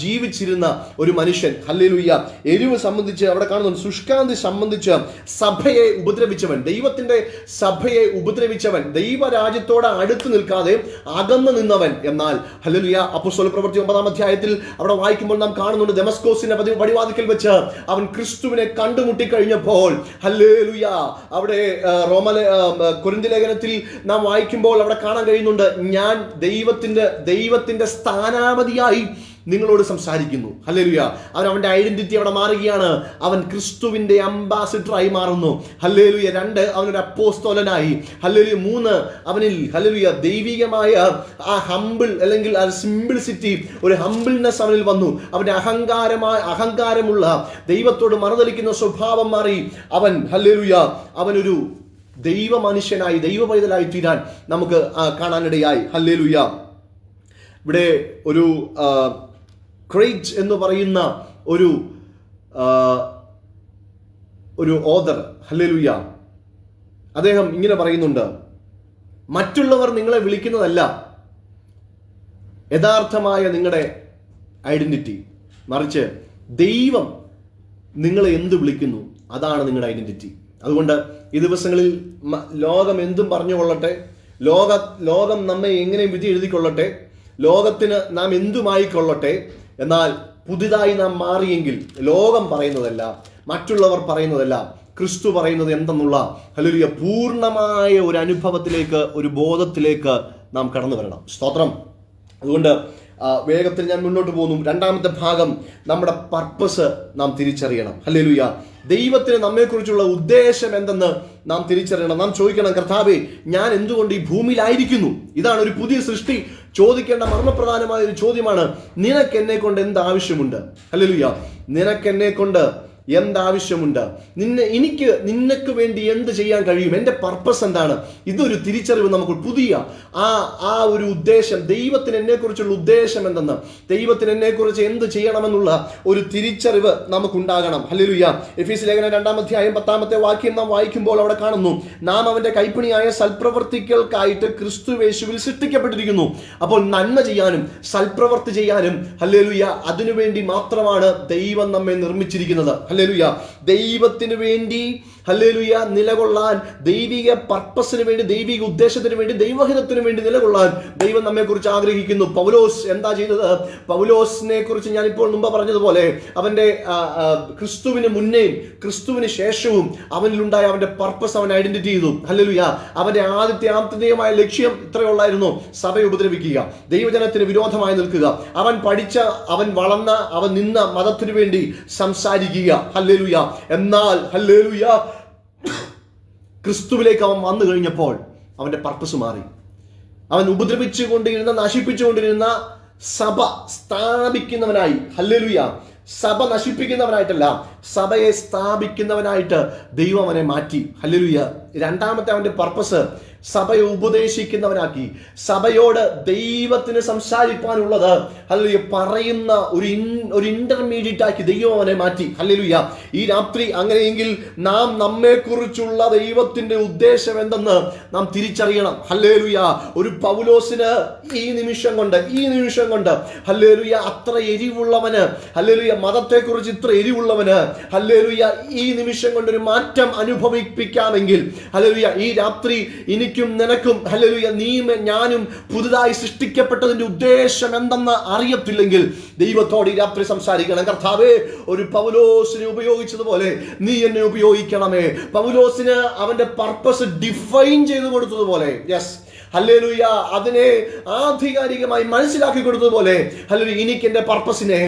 ജീവിച്ചിരുന്ന ഒരു മനുഷ്യൻ. ഹല്ലേലൂയ. എരിവ് സംബന്ധിച്ച് അവിടെ കാണുന്നു, ശുഷ്കാന്തി സംബന്ധിച്ച് സഭയെ ഉപദ്രവിച്ചവൻ, ദൈവത്തിന്റെ സഭയെ ഉപദ്രവിച്ചവൻ, ദൈവരാജ്യത്തോട് അടുത്ത് നിൽക്കാതെ അകന്നു നിന്നവൻ. എന്നാൽ ഹല്ലേലൂയ അപ്പോസ്തല പ്രവൃത്തി 9-ാം അധ്യായത്തിൽ അവിടെ വായിക്കുമ്പോൾ നാം കാണുന്നുണ്ട്, ദമസ്കോസിന്റെ പടിവാതിക്കൽ വെച്ച് അവൻ ക്രിസ്തുവിനെ കണ്ടുമുട്ടി കഴിഞ്ഞപ്പോൾ ഹല്ലേലൂയ അവിടെ കൊരിന്ത്യ ലേഖനത്തിൽ നാം വായിക്കുമ്പോൾ അവിടെ കാണാൻ കഴിയുന്നുണ്ട്, ഞാൻ ദൈവത്തിന്റെ സ്ഥാനാപതിയായി നിങ്ങളോട് സംസാരിക്കുന്നു. ഹല്ലേലൂയ. അവന്റെ ഐഡന്റിറ്റി അവിടെ മാറുകയാണ്. അവൻ ക്രിസ്തുവിന്റെ അംബാസിഡറായി മാറുന്നു. ഹല്ലേലൂയ. 2 അവനൊരു അപ്പോസ്തലനായി. ഹല്ലേലൂയ. 3 അവനിൽ ഹല്ലേലൂയ ദൈവികമായ ആ ഹംബിൾ അല്ലെങ്കിൽ ആ സിംപിൾസിറ്റി, ഒരു ഹംബിൾനെസ് അവനിൽ വന്നു. അവന്റെ അഹങ്കാരമുള്ള ദൈവത്തോട് മറുതലിക്കുന്ന സ്വഭാവം മാറി. അവൻ ഹല്ലേലൂയ അവനൊരു ദൈവ മനുഷ്യനായി, ദൈവ പൈതലായി തീരാൻ നമുക്ക് കാണാനിടയായി. ഹല്ലേലൂയ. ഇവിടെ ഒരു ക്രെയ്റ്റ് എന്ന് പറയുന്ന ഒരു ഓഥർ ഹല്ലേലൂയ അദ്ദേഹം ഇങ്ങനെ പറയുന്നുണ്ട്, മറ്റുള്ളവർ നിങ്ങളെ വിളിക്കുന്നതല്ല യഥാർത്ഥമായ നിങ്ങളുടെ ഐഡന്റിറ്റി, മറിച്ച് ദൈവം നിങ്ങളെ എന്ത് വിളിക്കുന്നു അതാണ് നിങ്ങളുടെ ഐഡന്റിറ്റി. അതുകൊണ്ട് ഈ ദിവസങ്ങളിൽ ലോകം എന്തും പറഞ്ഞുകൊള്ളട്ടെ, ലോകം നമ്മെ എങ്ങനെ വിധി എഴുതിക്കൊള്ളട്ടെ, ലോകത്തിന് നാം എന്തുമായിക്കൊള്ളട്ടെ, എന്നാൽ പുതിയതായി നാം മാറിയെങ്കിൽ ലോകം പറയുന്നതല്ല, മറ്റുള്ളവർ പറയുന്നതല്ല, ക്രിസ്തു പറയുന്നത് എന്തെന്നുള്ള ഹല്ലേലൂയ പൂർണ്ണമായ ഒരു അനുഭവത്തിലേക്ക്, ഒരു ബോധത്തിലേക്ക് നാം കടന്നു വരണം. സ്തോത്രം. അതുകൊണ്ട് വേഗത്തിൽ ഞാൻ മുന്നോട്ട് പോകുന്നു. 2-ാമത്തെ ഭാഗം, നമ്മുടെ പർപ്പസ് നാം തിരിച്ചറിയണം. ഹല്ലേലൂയ. ദൈവത്തിന് നമ്മെക്കുറിച്ചുള്ള ഉദ്ദേശം എന്തെന്ന് നാം തിരിച്ചറിയണം. നാം ചോദിക്കണം, കർത്താവേ ഞാൻ എന്തുകൊണ്ട് ഈ ഭൂമിയിലായിരിക്കുന്നു? ഇതാണ് ഒരു പുതിയ സൃഷ്ടി ചോദിക്കേണ്ട മർമ്മപ്രധാനമായ ഒരു ചോദ്യമാണ്, നിനക്ക് എന്നെ കൊണ്ട് എന്ത് ആവശ്യമുണ്ട്? ഹല്ലേലൂയ. നിനക്ക് എന്നെ കൊണ്ട് എന്താവശ്യമുണ്ട്? നിനക്ക് വേണ്ടി എന്ത് ചെയ്യാൻ കഴിയും? എൻ്റെ പർപ്പസ് എന്താണ്? ഇതൊരു തിരിച്ചറിവ് നമുക്ക് പുതിയ ആ ഒരു ഉദ്ദേശം, ദൈവത്തിന് എന്നെക്കുറിച്ചുള്ള ഉദ്ദേശം എന്തെന്ന്, ദൈവത്തിന് എന്നെക്കുറിച്ച് എന്ത് ചെയ്യണമെന്നുള്ള ഒരു തിരിച്ചറിവ് നമുക്കുണ്ടാകണം. ഹല്ലേലൂയ. എഫീസ്യ ലേഖനം 2-ാം അധ്യായം 10-ാമത്തെ വാക്യം നാം വായിക്കുമ്പോൾ അവിടെ കാണുന്നു, നാം അവന്റെ കൈപ്പണിയായ സൽപ്രവർത്തികൾക്കായിട്ട് ക്രിസ്തുയേശുവിൽ സൃഷ്ടിക്കപ്പെട്ടിരിക്കുന്നു. അപ്പോൾ നന്മ ചെയ്യാനും സൽപ്രവർത്തി ചെയ്യാനും ഹല്ലേലൂയ അതിനുവേണ്ടി മാത്രമാണ് ദൈവം നമ്മെ നിർമ്മിച്ചിരിക്കുന്നത്. ഹല്ലേലൂയ. ദൈവത്തിന് വേണ്ടി ഹല്ലേലൂയ നിലകൊള്ളാൻ, ദൈവിക പർപ്പസിന് വേണ്ടി, ദൈവിക ഉദ്ദേശത്തിന് വേണ്ടി, ദൈവഹിതത്തിന് വേണ്ടി നിലകൊള്ളാൻ ദൈവം നമ്മെ കുറിച്ച് ആഗ്രഹിക്കുന്നു. പൗലോസ് എന്താ ചെയ്തത്? പൗലോസിനെ കുറിച്ച് ഞാൻ ഇപ്പോൾ മുമ്പ് പറഞ്ഞതുപോലെ അവന്റെ ക്രിസ്തുവിന് മുന്നേയും ക്രിസ്തുവിന് ശേഷവും അവനിലുണ്ടായ അവന്റെ പർപ്പസ് അവൻ ഐഡന്റിറ്റി ചെയ്തു. ഹല്ലേലൂയ. അവന്റെ ആത്യന്തികമായ ലക്ഷ്യം ഇത്രയുള്ളായിരുന്നു: സഭയെ ഉപദ്രവിക്കുക, ദൈവജനത്തിന് വിരോധമായി നിൽക്കുക, അവൻ പഠിച്ച, അവൻ വളർന്ന, അവൻ നിന്ന മതത്തിനു വേണ്ടി സംസാരിക്കുക. ഹല്ലേലൂയ. എന്നാൽ ഹല്ലേലൂയ ക്രിസ്തുവിലേക്ക് അവൻ വന്നു കഴിഞ്ഞപ്പോൾ അവന്റെ പർപ്പസ് മാറി. അവൻ ഉപദ്രവിച്ചുകൊണ്ടിരുന്ന, നശിപ്പിച്ചുകൊണ്ടിരുന്ന സഭ സ്ഥാപിക്കുന്നവനായി, ഹല്ലേലൂയ, സഭ നശിപ്പിക്കുന്നവനായിട്ടല്ല, സഭയെ സ്ഥാപിക്കുന്നവനായിട്ട് ദൈവം അവനെ മാറ്റി. ഹല്ലേലൂയ. രണ്ടാമത്തെ അവന്റെ പർപ്പസ് സഭയെ ഉപദേശിക്കുന്നവനാക്കി, സഭയോട് ദൈവത്തിന് സംസാരിക്കാനുള്ളത് ഹല്ലേലൂയ പറയുന്ന ഒരു ഇന്റർമീഡിയറ്റ് ആക്കി ദൈവം അവനെ മാറ്റി. ഹല്ലേലൂയ. ഈ രാത്രി അങ്ങനെയെങ്കിൽ നാം നമ്മെക്കുറിച്ചുള്ള ദൈവത്തിന്റെ ഉദ്ദേശം എന്തെന്ന് നാം തിരിച്ചറിയണം. ഹല്ലേലൂയ. ഒരു പൗലോസിന് ഈ നിമിഷം കൊണ്ട് ഹല്ലേലൂയ അത്ര എരിവുള്ളവന്, ഹല്ലേലൂയ മതത്തെക്കുറിച്ച് ഇത്ര എരിവുള്ളവന് ഹല്ലേലൂയ ഈ നിമിഷം കൊണ്ടൊരു മാറ്റം അനുഭവിപ്പിക്കാമെങ്കിൽ ഹല്ലേലൂയ ഈ രാത്രി നിനക്കും ഹല്ലേലൂയ ഞാനും പുതുതായി സൃഷ്ടിക്കപ്പെട്ടതിന്റെ ഉദ്ദേശം എന്തെന്ന് അറിയത്തില്ലെങ്കിൽ ദൈവത്തോട് ഈ രാത്രി സംസാരിക്കണം. കർത്താവേ, ഒരു പൗലോസിനെ ഉപയോഗിച്ചതുപോലെ നീ എന്നെ ഉപയോഗിക്കണമേ. പൗലോസിന് അവന്റെ പർപ്പസ് ഡിഫൈൻ ചെയ്തു കൊടുത്തതുപോലെ, യെസ് ഹല്ലേലൂയ, അതിനെ ആധികാരികമായി മനസ്സിലാക്കി കൊടുത്തതുപോലെ ഹല്ലേലൂയ എനിക്ക് എൻ്റെ പർപ്പസിനെ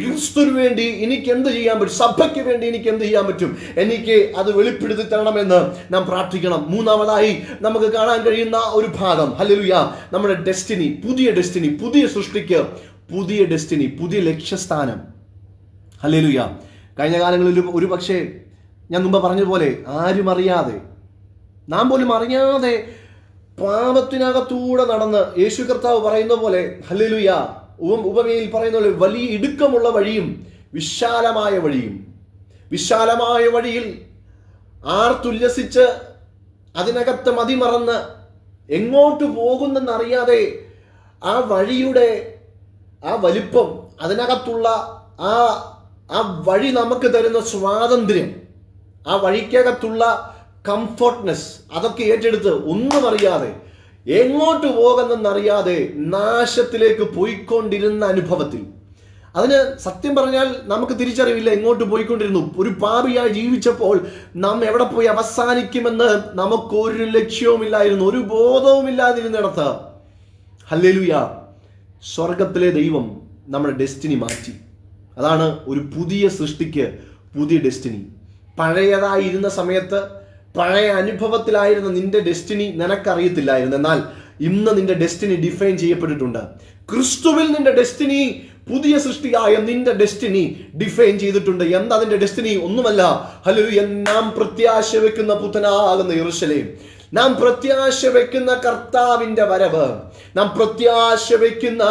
ക്രിസ്തുവിന് വേണ്ടി എനിക്ക് എന്ത് ചെയ്യാൻ പറ്റും, സഭയ്ക്ക് വേണ്ടി എനിക്ക് എന്ത് ചെയ്യാൻ പറ്റും, എനിക്ക് അത് വെളിപ്പെടുത്തി തരണമെന്ന് നാം പ്രാർത്ഥിക്കണം. മൂന്നാമതായി നമുക്ക് കാണാൻ കഴിയുന്ന ഒരു ഭാഗം ഹല്ലേലൂയ നമ്മുടെ ഡെസ്റ്റിനി, പുതിയ സൃഷ്ടിക്ക് പുതിയ ഡെസ്റ്റിനി, പുതിയ ലക്ഷ്യസ്ഥാനം. ഹല്ലേലൂയ. കഴിഞ്ഞ കാലങ്ങളിൽ ഒരു പക്ഷേ ഞാൻ മുമ്പ് പറഞ്ഞതുപോലെ ആരും അറിയാതെ, നാം പോലും അറിയാതെ പാപത്തിനകത്തൂടെ നടന്ന് യേശു കർത്താവ് പറയുന്ന പോലെ ഹല്ലേലൂയ ഉപമയിൽ പറയുന്ന പോലെ വലിയ ഇടുക്കമുള്ള വഴിയും വിശാലമായ വഴിയിൽ ആർത്തുല്ലസിച്ച് അതിനകത്ത് മതിമറന്ന് എങ്ങോട്ട് പോകുന്നെന്നറിയാതെ ആ വഴിയുടെ ആ വലിപ്പം, അതിനകത്തുള്ള ആ വഴി നമുക്ക് തരുന്ന സ്വാതന്ത്ര്യം, ആ വഴിക്കകത്തുള്ള കംഫർട്ട്നെസ്, അതൊക്കെ ഏറ്റെടുത്ത് ഒന്നും അറിയാതെ എങ്ങോട്ട് പോകുന്നെന്നറിയാതെ നാശത്തിലേക്ക് പോയിക്കൊണ്ടിരുന്ന അനുഭവത്തിൽ, അതിന് സത്യം പറഞ്ഞാൽ നമുക്ക് തിരിച്ചറിവില്ല എങ്ങോട്ട് പോയിക്കൊണ്ടിരുന്നു. ഒരു പാപിയായി ജീവിച്ചപ്പോൾ നാം എവിടെ പോയി അവസാനിക്കുമെന്ന് നമുക്കൊരു ലക്ഷ്യവുമില്ലായിരുന്നു, ഒരു ബോധവുമില്ലാതിരുന്നിടത്ത് ഹല്ലേലൂയ സ്വർഗത്തിലെ ദൈവം നമ്മുടെ ഡെസ്റ്റിനി മാറ്റി. അതാണ് ഒരു പുതിയ സൃഷ്ടിക്ക് പുതിയ ഡെസ്റ്റിനി. പഴയതായിരുന്ന സമയത്ത്, പഴയ അനുഭവത്തിലായിരുന്ന നിന്റെ ഡെസ്റ്റിനി നിനക്കറിയത്തില്ലായിരുന്നു. എന്നാൽ ഇന്ന് നിന്റെ ഡെസ്റ്റിനി ഡിഫൈൻ ചെയ്യപ്പെട്ടിട്ടുണ്ട്. ക്രിസ്തുവിൽ നിന്റെ ഡെസ്റ്റിനി, പുതിയ സൃഷ്ടിയായ നിന്റെ ഡെസ്റ്റിനി ഡിഫൈൻ ചെയ്തിട്ടുണ്ട്. എന്താ നിന്റെ ഡെസ്റ്റിനി? ഒന്നുമല്ല ഹല്ലേലൂയ, നാം പ്രത്യാശ വെക്കുന്ന പുത്തനാകുന്ന യെരൂശലേം, നാം പ്രത്യാശ വെക്കുന്ന കർത്താവിന്റെ വരവ്, നാം പ്രത്യാശ വെക്കുന്ന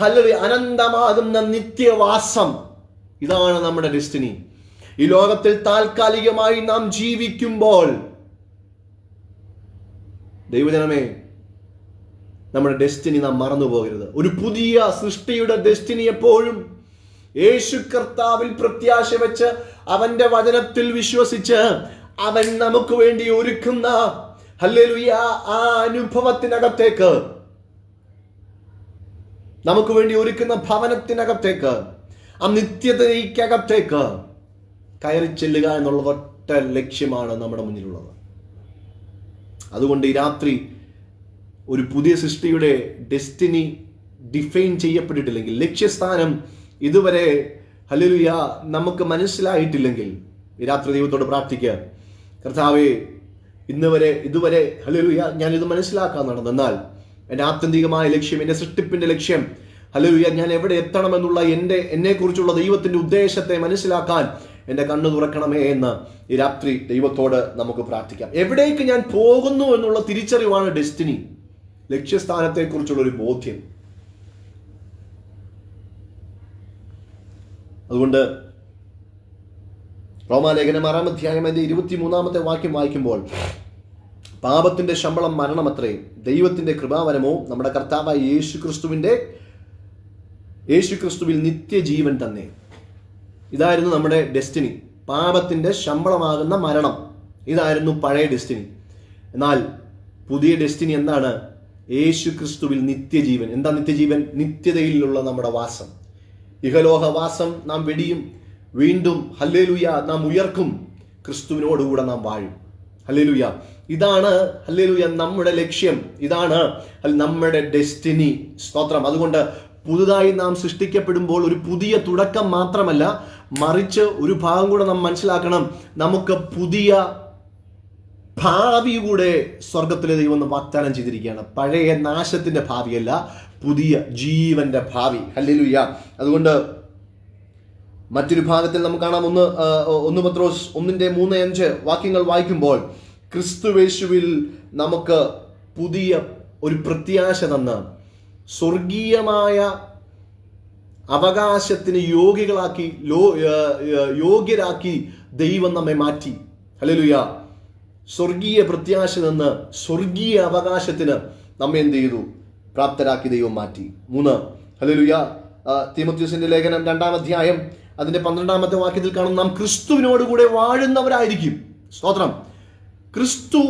ഹല്ലേലൂയ അനന്തമാകുന്ന നിത്യവാസം. ഇതാണ് നമ്മുടെ ഡെസ്റ്റിനി. ഈ ലോകത്തിൽ താൽക്കാലികമായി നാം ജീവിക്കുമ്പോൾ ദൈവജനമേ, നമ്മുടെ ഡെസ്റ്റിനി നാം മറന്നു പോകരുത്. ഒരു പുതിയ സൃഷ്ടിയുടെ ഡെസ്റ്റിനി എപ്പോഴും യേശു കർത്താവിൽ പ്രത്യാശ വെച്ച് അവന്റെ വചനത്തിൽ വിശ്വസിച്ച് അവൻ നമുക്ക് വേണ്ടി ഒരുക്കുന്ന ഹല്ലേലൂയ ആ അനുഭവത്തിനകത്തേക്ക്, നമുക്ക് വേണ്ടി ഒരുക്കുന്ന ഭവനത്തിനകത്തേക്ക്, ആ നിത്യതയ്ക്കകത്തേക്ക് കയറി ചെല്ലുക എന്നുള്ള ഒറ്റ ലക്ഷ്യമാണ് നമ്മുടെ മുന്നിലുള്ളത്. അതുകൊണ്ട് ഈ രാത്രി ഒരു പുതിയ സൃഷ്ടിയുടെ ഡെസ്റ്റിനി ഡിഫൈൻ ചെയ്യപ്പെട്ടിട്ടില്ലെങ്കിൽ, ലക്ഷ്യസ്ഥാനം ഇതുവരെ ഹല്ലേലൂയ നമുക്ക് മനസ്സിലായിട്ടില്ലെങ്കിൽ ഈ രാത്രി ദൈവത്തോട് പ്രാർത്ഥിക്കുക. കർത്താവേ, ഇതുവരെ ഹല്ലേലൂയ ഞാനിത് മനസ്സിലാക്കാൻ നടന്നു, എന്നാൽ എൻ്റെ ആത്യന്തികമായ ലക്ഷ്യം, എൻ്റെ സൃഷ്ടിപ്പിൻ്റെ ലക്ഷ്യം, ഹല്ലേലൂയ, ഞാൻ എവിടെ എത്തണമെന്നുള്ള എന്നെക്കുറിച്ചുള്ള ദൈവത്തിൻ്റെ ഉദ്ദേശത്തെ മനസ്സിലാക്കാൻ എൻ്റെ കണ്ണു തുറക്കണമേ എന്ന് ഈ രാത്രി ദൈവത്തോട് നമുക്ക് പ്രാർത്ഥിക്കാം. എവിടേക്ക് ഞാൻ പോകുന്നു എന്നുള്ള തിരിച്ചറിവാണ് ഡെസ്റ്റിനി, ലക്ഷ്യസ്ഥാനത്തെക്കുറിച്ചുള്ള ഒരു ബോധ്യം. അതുകൊണ്ട് റോമാലേഖനം 6-ാം അധ്യായം 23-ാമത്തെ വാക്യം വായിക്കുമ്പോൾ, പാപത്തിന്റെ ശമ്പളം മരണമത്രേ, ദൈവത്തിന്റെ കൃപാവരമോ നമ്മുടെ കർത്താവായ യേശുക്രിസ്തുവിൽ നിത്യജീവൻ തന്നെ. ഇതായിരുന്നു നമ്മുടെ ഡെസ്റ്റിനി. പാപത്തിന്റെ ശമ്പളമാകുന്ന മരണം, ഇതായിരുന്നു പഴയ ഡെസ്റ്റിനി. എന്നാൽ പുതിയ ഡെസ്റ്റിനി എന്താണ്? യേശുക്രിസ്തുവിൽ നിത്യജീവൻ. എന്താ നിത്യജീവൻ? നിത്യതയിലുള്ള നമ്മുടെ വാസം, ഇഹലോകവാസം നാം വെടിയും, വീണ്ടും ഹല്ലേലൂയ നാം ഉയർക്കും, ക്രിസ്തുവിനോടുകൂടെ നാം വാഴും. ഹല്ലേലൂയ, ഇതാണ് ഹല്ലേലൂയ നമ്മുടെ ലക്ഷ്യം, ഇതാണ് നമ്മുടെ ഡെസ്റ്റിനി. സ്തോത്രം. അതുകൊണ്ട് പുതുതായി നാം സൃഷ്ടിക്കപ്പെടുമ്പോൾ ഒരു പുതിയ തുടക്കം മാത്രമല്ല, മറിച്ച് ഒരു ഭാഗം കൂടെ നാം മനസ്സിലാക്കണം, നമുക്ക് പുതിയ ഭാവി കൂടെ സ്വർഗത്തിലെ ദൈവം വാഗ്ദാനം ചെയ്തിരിക്കുകയാണ്. പഴയ നാശത്തിന്റെ ഭാവിയല്ല, പുതിയ ജീവന്റെ ഭാവി. ഹല്ലേലൂയ. അതുകൊണ്ട് മറ്റൊരു ഭാഗത്തിൽ നമുക്ക് കാണാം, 1 പത്രോസ് 1:3-5 വാക്യങ്ങൾ വായിക്കുമ്പോൾ, ക്രിസ്തുവേശുവിൽ നമുക്ക് പുതിയ ഒരു പ്രത്യാശ തന്ന് സ്വർഗീയമായ അവകാശത്തിന് യോഗ്യരാക്കി ദൈവം നമ്മെ മാറ്റി. ഹല്ലേലൂയ. സ്വർഗീയ പ്രത്യാശ നിന്ന് സ്വർഗീയ അവകാശത്തിന് നമ്മെ എന്ത് ചെയ്തു? പ്രാപ്തരാക്കി ദൈവം മാറ്റി. 3 ഹല്ലേലൂയ, തീമോഥെയോസിന്റെ ലേഖനം 2-ാം അധ്യായം അതിന്റെ 12-ാമത്തെ വാക്യത്തിൽ കാണും, നാം ക്രിസ്തുവിനോടുകൂടെ വാഴുന്നവരായിരിക്കും. സ്തോത്രം. ക്രിസ്തു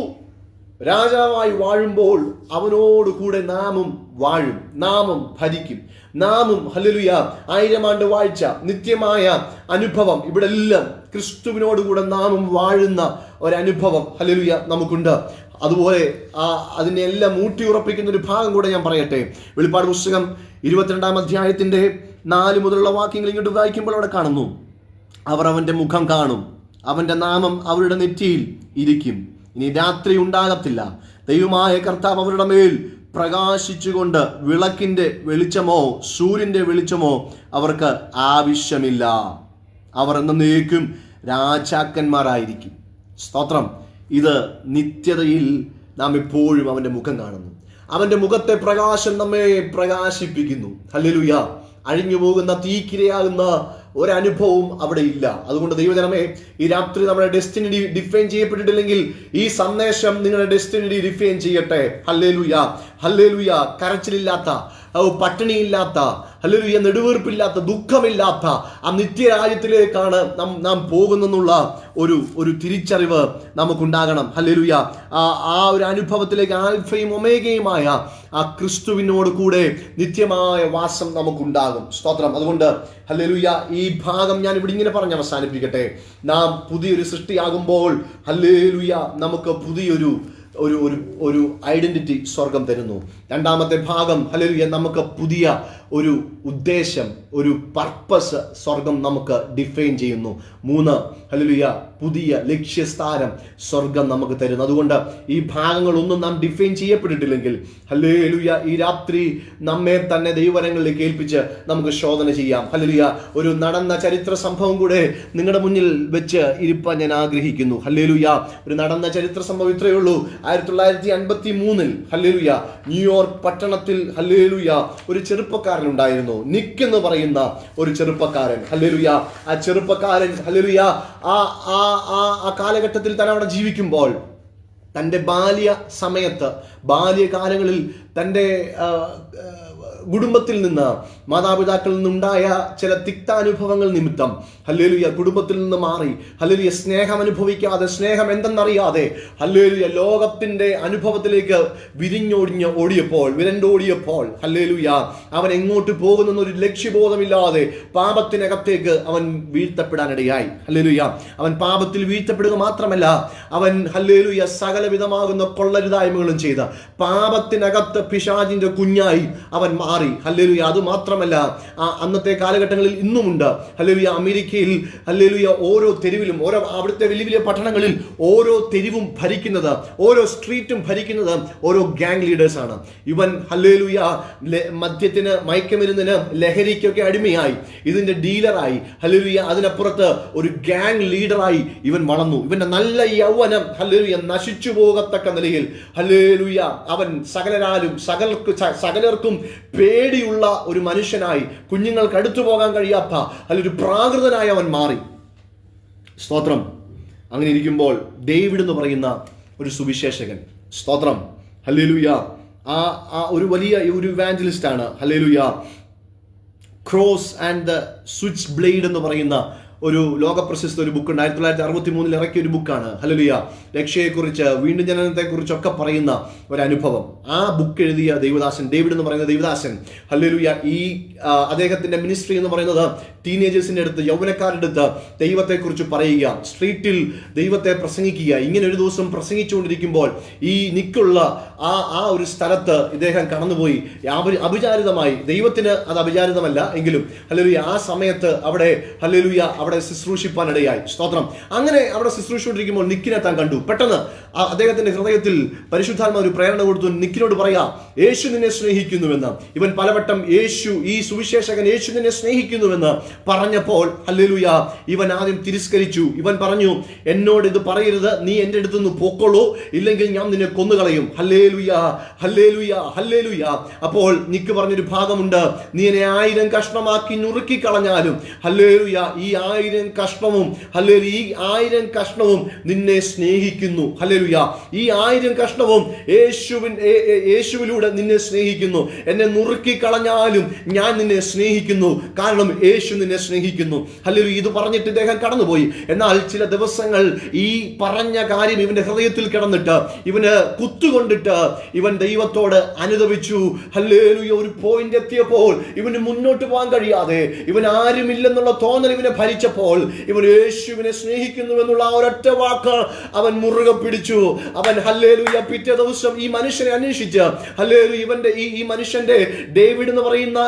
രാജാവായി വാഴുമ്പോൾ അവനോട് കൂടെ നാമും വാഴും, നാമും ഭരിക്കും, നാമും ഹല്ലേലൂയ 1000 ആണ്ട് വാഴ്ച, നിത്യമായ അനുഭവം, ഇവിടെ എല്ലാം ക്രിസ്തുവിനോടുകൂടെ നാമും വാഴുന്ന ഒരനുഭവം ഹല്ലേലൂയ നമുക്കുണ്ട്. അതുപോലെ അതിനെ എല്ലാം ഊട്ടിയുറപ്പിക്കുന്ന ഒരു ഭാഗം കൂടെ ഞാൻ പറയട്ടെ. വെളിപ്പാട് പുസ്തകം 22-ാം അധ്യായത്തിന്റെ 4 മുതലുള്ള വാക്യങ്ങൾ ഇങ്ങോട്ട് വായിക്കുമ്പോൾ അവിടെ കാണുന്നു, അവർ അവന്റെ മുഖം കാണും, അവന്റെ നാമം അവരുടെ നെറ്റിയിൽ ഇരിക്കും, ഇനി രാത്രി ഉണ്ടാകത്തില്ല, ദൈവമായ കർത്താവ് അവരുടെ മേൽ പ്രകാശിച്ചുകൊണ്ട് വിളക്കിന്റെ വെളിച്ചമോ സൂര്യന്റെ വെളിച്ചമോ അവർക്ക് ആവശ്യമില്ല, അവർ എന്നേക്കും രാജാക്കന്മാരായിരിക്കും. സ്തോത്രം. ഇത് നിത്യതയിൽ നാം എപ്പോഴും അവന്റെ മുഖം കാണുന്നു. അവന്റെ മുഖത്തെ പ്രകാശം നമ്മെ പ്രകാശിപ്പിക്കുന്നു. ഹല്ലേലൂയ. അഴിഞ്ഞു പോകുന്ന തീക്കിരയാകുന്ന ഒരനുഭവവും അവിടെ ഇല്ല. അതുകൊണ്ട് ദൈവജനമേ, ഈ രാത്രി നമ്മുടെ ഡെസ്റ്റിനി ഡിഫൈൻ ചെയ്യപ്പെട്ടിട്ടില്ലെങ്കിൽ ഈ സന്ദേശം നിങ്ങളുടെ ഡെസ്റ്റിനി ഡിഫൈൻ ചെയ്യട്ടെ. Hallelujah, hallelujah. കരച്ചിലില്ലാത്ത, പട്ടിണിയില്ലാത്ത, ഹല്ലേലൂയ, നെടുവീർപ്പില്ലാത്ത, ദുഃഖമില്ലാത്ത ആ നിത്യരാജ്യത്തിലേക്കാണ് നാം പോകുന്നെന്നുള്ള ഒരു തിരിച്ചറിവ് നമുക്കുണ്ടാകണം. ഹല്ലേലൂയ. ആ ഒരു അനുഭവത്തിലേക്ക് ആൽഫയും ഒമേഗയുമായ ആ ക്രിസ്തുവിനോട് കൂടെ നിത്യമായ വാസം നമുക്കുണ്ടാകും. സ്തോത്രം. അതുകൊണ്ട് ഹല്ലേലൂയ, ഈ ഭാഗം ഞാൻ ഇവിടെ ഇങ്ങനെ പറഞ്ഞ് അവസാനിപ്പിക്കട്ടെ. നാം പുതിയൊരു സൃഷ്ടിയാകുമ്പോൾ ഹല്ലേലൂയ നമുക്ക് പുതിയൊരു ഒരു ഐഡന്റിറ്റി സ്വർഗം തരുന്നു. 2-ാമത്തെ ഭാഗം ഹല്ലേലൂയ നമുക്ക് പുതിയ ഒരു ഉദ്ദേശം, ഒരു പർപ്പസ് സ്വർഗം നമുക്ക് ഡിഫൈൻ ചെയ്യുന്നു. 3 ഹല്ലേലൂയ പുതിയ ലക്ഷ്യസ്ഥാനം സ്വർഗം നമുക്ക് തരുന്നു. അതുകൊണ്ട് ഈ ഭാഗങ്ങളൊന്നും നാം ഡിഫൈൻ ചെയ്യപ്പെട്ടിട്ടില്ലെങ്കിൽ ഹല്ലേലൂയ ഈ രാത്രി നമ്മെ തന്നെ ദൈവവരങ്ങളിലേക്ക് ഏൽപ്പിച്ച് നമുക്ക് ശോധന ചെയ്യാം. ഹല്ലേലൂയ. ഒരു നടന്ന ചരിത്ര സംഭവം കൂടെ നിങ്ങളുടെ മുന്നിൽ വെച്ച് ഇരിപ്പാൻ ഞാൻ ആഗ്രഹിക്കുന്നു. ഹല്ലേലൂയ. ഒരു നടന്ന ചരിത്ര സംഭവം ഇത്രയേ ഉള്ളൂ. 1953 ഹല്ലേലൂയ ന്യൂയോർക്ക് പട്ടണത്തിൽ ഹല്ലേലൂയ ഒരു ചെറുപ്പക്കാരനുണ്ടായിരുന്നു, നിക്ക് എന്ന് പറയുന്ന ഒരു ചെറുപ്പക്കാരൻ. ഹല്ലേലൂയ. ആ ചെറുപ്പക്കാരൻ ഹല്ലേലൂയ ആ കാലഘട്ടത്തിൽ തന്നെ അവിടെ ജീവിക്കുമ്പോൾ തൻ്റെ ബാല്യകാലങ്ങളിൽ തൻ്റെ കുടുംബത്തിൽ നിന്ന്, മാതാപിതാക്കളിൽ നിന്നുണ്ടായ ചില തിക്താനുഭവങ്ങൾ നിമിത്തം ഹല്ലേലൂയ കുടുംബത്തിൽ നിന്ന് മാറി ഹല്ലേലൂയ സ്നേഹം അനുഭവിക്കാതെ, സ്നേഹം എന്തെന്നറിയാതെ ഹല്ലേലൂയ ലോകത്തിന്റെ അനുഭവത്തിലേക്ക് വിരണ്ടോടിയപ്പോൾ ഹല്ലേലൂയ അവൻ എങ്ങോട്ട് പോകുന്നൊരു ലക്ഷ്യബോധമില്ലാതെ പാപത്തിനകത്തേക്ക് അവൻ വീഴ്ത്തപ്പെടാനിടയായി. ഹല്ലേലൂയ. അവൻ പാപത്തിൽ വീഴ്ത്തപ്പെടുക മാത്രമല്ല, അവൻ ഹല്ലേലൂയ സകല സകലവിധമാകുന്ന കൊള്ളരുതായ്മകളും ചെയ്ത പാപത്തിനകത്ത് പിശാചിന്റെ കുഞ്ഞായി അവൻ മാറി. ഹല്ലേലൂയ. അത് മാത്രമല്ല, അന്നത്തെ കാലഘട്ടങ്ങളിൽ ഇന്നുമുണ്ട്. ഹല്ലേലൂയ. അമേരിക്കയിൽ ഹല്ലേലൂയ ഓരോ തെരുവിലും, ഓരോ അവിടുത്തെ വലിയ വലിയ പട്ടണങ്ങളിൽ ഓരോ തെരുവും ഭരിക്കുന്നത്, ഓരോ സ്ട്രീറ്റും ഭരിക്കുന്നത് ഓരോ ഗാങ് ലീഡേഴ്സ് ആണ്. ഇവൻ ഹല്ലേലൂയ മദ്യത്തിന്, മയക്കുമരുന്നിന്, ലഹരിക്കൊക്കെ അടിമയായി ഇതിന്റെ ഡീലറായി. ഹല്ലേലൂയ. അതിനപ്പുറത്ത് ഒരു ഗാങ് ലീഡറായി ഇവൻ വളർന്നു. ഇവന്റെ നല്ല യൗവനം ഹല്ലേലൂയ നശിച്ചു പോകത്തക്ക നിലയിൽ ഹല്ലേലൂയ അവൻ സകലർക്കും പേടിയുള്ള ഒരു മനുഷ്യനായി, കുഞ്ഞുങ്ങൾക്ക് അടുത്തു പോകാൻ കഴിയാത്ത ഒരു പ്രാകൃതനായി അവൻ മാറി. സ്തോത്രം. അങ്ങനെ ഇരിക്കുമ്പോൾ ഡേവിഡ് എന്ന് പറയുന്ന ഒരു സുവിശേഷകൻ, സ്തോത്രം, ഹല്ലേലൂയ, ആ ഒരു വലിയ ഒരു ഇവാഞ്ചലിസ്റ്റ് ആണ്. Hallelujah. Cross and the switch blade എന്ന് പറയുന്ന ഒരു ലോകപ്രശസ്ത ഒരു ബുക്ക് ഉണ്ട്. 1963 ഇറക്കിയ ഒരു ബുക്കാണ്. ഹല്ലേലൂയ. രക്ഷയെക്കുറിച്ച്, വീണ്ടും ജനനത്തെക്കുറിച്ചൊക്കെ പറയുന്ന ഒരു അനുഭവം. ആ ബുക്ക് എഴുതിയ ദൈവദാസൻ, ഡേവിഡ് എന്ന് പറയുന്ന ദൈവദാസൻ, ഹല്ലേലൂയ, ഈ അദ്ദേഹത്തിന്റെ മിനിസ്ട്രി എന്ന് പറയുന്നത് ടീനേജേഴ്സിന്റെ അടുത്ത്, യൗവനക്കാരുടെ അടുത്ത് ദൈവത്തെക്കുറിച്ച് പറയുക, സ്ട്രീറ്റിൽ ദൈവത്തെ പ്രസംഗിക്കുക. ഇങ്ങനെ ഒരു ദിവസം പ്രസംഗിച്ചുകൊണ്ടിരിക്കുമ്പോൾ ഈ നിക്കുള്ള ആ ഒരു സ്ഥലത്ത് ഇദ്ദേഹം കടന്നുപോയി. അഭിചാരിതമായി, ദൈവത്തിന് അത് അഭിചാരിതമല്ല എങ്കിലും ഹല്ലേലൂയ ആ സമയത്ത് അവിടെ ഹല്ലേലൂയ അവിടെ ശുശ്രൂഷിപ്പാനിടയായി. സ്തോത്രം. അങ്ങനെ അവിടെ ശുശ്രൂഷിച്ചുകൊണ്ടിരിക്കുമ്പോൾ നിക്കിനെ താൻ കണ്ടു. പെട്ടെന്ന് അദ്ദേഹത്തിന്റെ ഹൃദയത്തിൽ പരിശുദ്ധാത്മാവ് ഒരു പ്രേരണ കൊടുത്തു. നിക്കിനോട് പറയാ, യേശു നിന്നെ സ്നേഹിക്കുന്നുവെന്ന്. ഇവൻ പലവട്ടം ഈ സുവിശേഷകൻ യേശു നിന്നെ സ്നേഹിക്കുന്നുവെന്ന് പറഞ്ഞപ്പോൾ ഹല്ലേലൂയ ഇവൻ ആദ്യം തിരസ്കരിച്ചു. ഇവൻ പറഞ്ഞു, എന്നോട് ഇത് പറയരുത്, നീ എൻ്റെ അടുത്ത് നിന്ന് പോക്കൊള്ളൂ, ഇല്ലെങ്കിൽ ഞാൻ നിന്നെ കൊന്നുകളയും. Hallelujah, hallelujah, hallelujah. അപ്പോൾ നിക്ക് പറഞ്ഞൊരു ഭാഗമുണ്ട്, നീ എന്നെ 1000 കഷ്ണമാക്കി നുറുക്കി കളഞ്ഞാലും ഹല്ലേലൂയ ഈ 1000 കഷ്ണവും ഹല്ലേലൂയ ഈ 1000 കഷ്ണവും നിന്നെ സ്നേഹിക്കുന്നു. ഹല്ലേലൂയ. ഈ 1000 കഷ്ണവും യേശുവിലൂടെ നിന്നെ സ്നേഹിക്കുന്നു. എന്നെ നുറുക്കി കളഞ്ഞാലും ഞാൻ നിന്നെ സ്നേഹിക്കുന്നു, കാരണം യേശു നിന്നെ സ്നേഹിക്കുന്നു. ഹല്ലേലൂയ. ഇത് പറഞ്ഞിട്ട് ഇദ്ദേഹം കടന്നുപോയി. എന്നാൽ ചില ദിവസങ്ങൾ ഈ പറഞ്ഞ കാര്യം ഇവന്റെ ഹൃദയത്തിൽ കിടന്നിട്ട് ഇവന് കുത്തുകൊണ്ടിട്ട് ഇവൻ ദൈവത്തോട് അനുതപിച്ചു. ഹല്ലേലൂയ. ഒരു പോയിന്റ് എത്തിയപ്പോൾ ഇവന് മുന്നോട്ട് പോകാൻ കഴിയാതെ, ഇവൻ ആരുമില്ലെന്നുള്ള തോന്നൽ ഇവനെ ഭരിച്ചപ്പോൾ ഇവൻ യേശുവിനെ സ്നേഹിക്കുന്നു എന്നുള്ള ഒരൊറ്റ വാക്ക് അവൻ മുറുകെ പിടിച്ചു. അവൻ ഹല്ലേലൂയ പിറ്റേ ദിവസം ഈ മനുഷ്യനെ അന്വേഷിച്ച് ഹല്ലേലൂയ ഇവന്റെ ഈ മനുഷ്യന്റെ, ഡേവിഡ് എന്ന് പറയുന്ന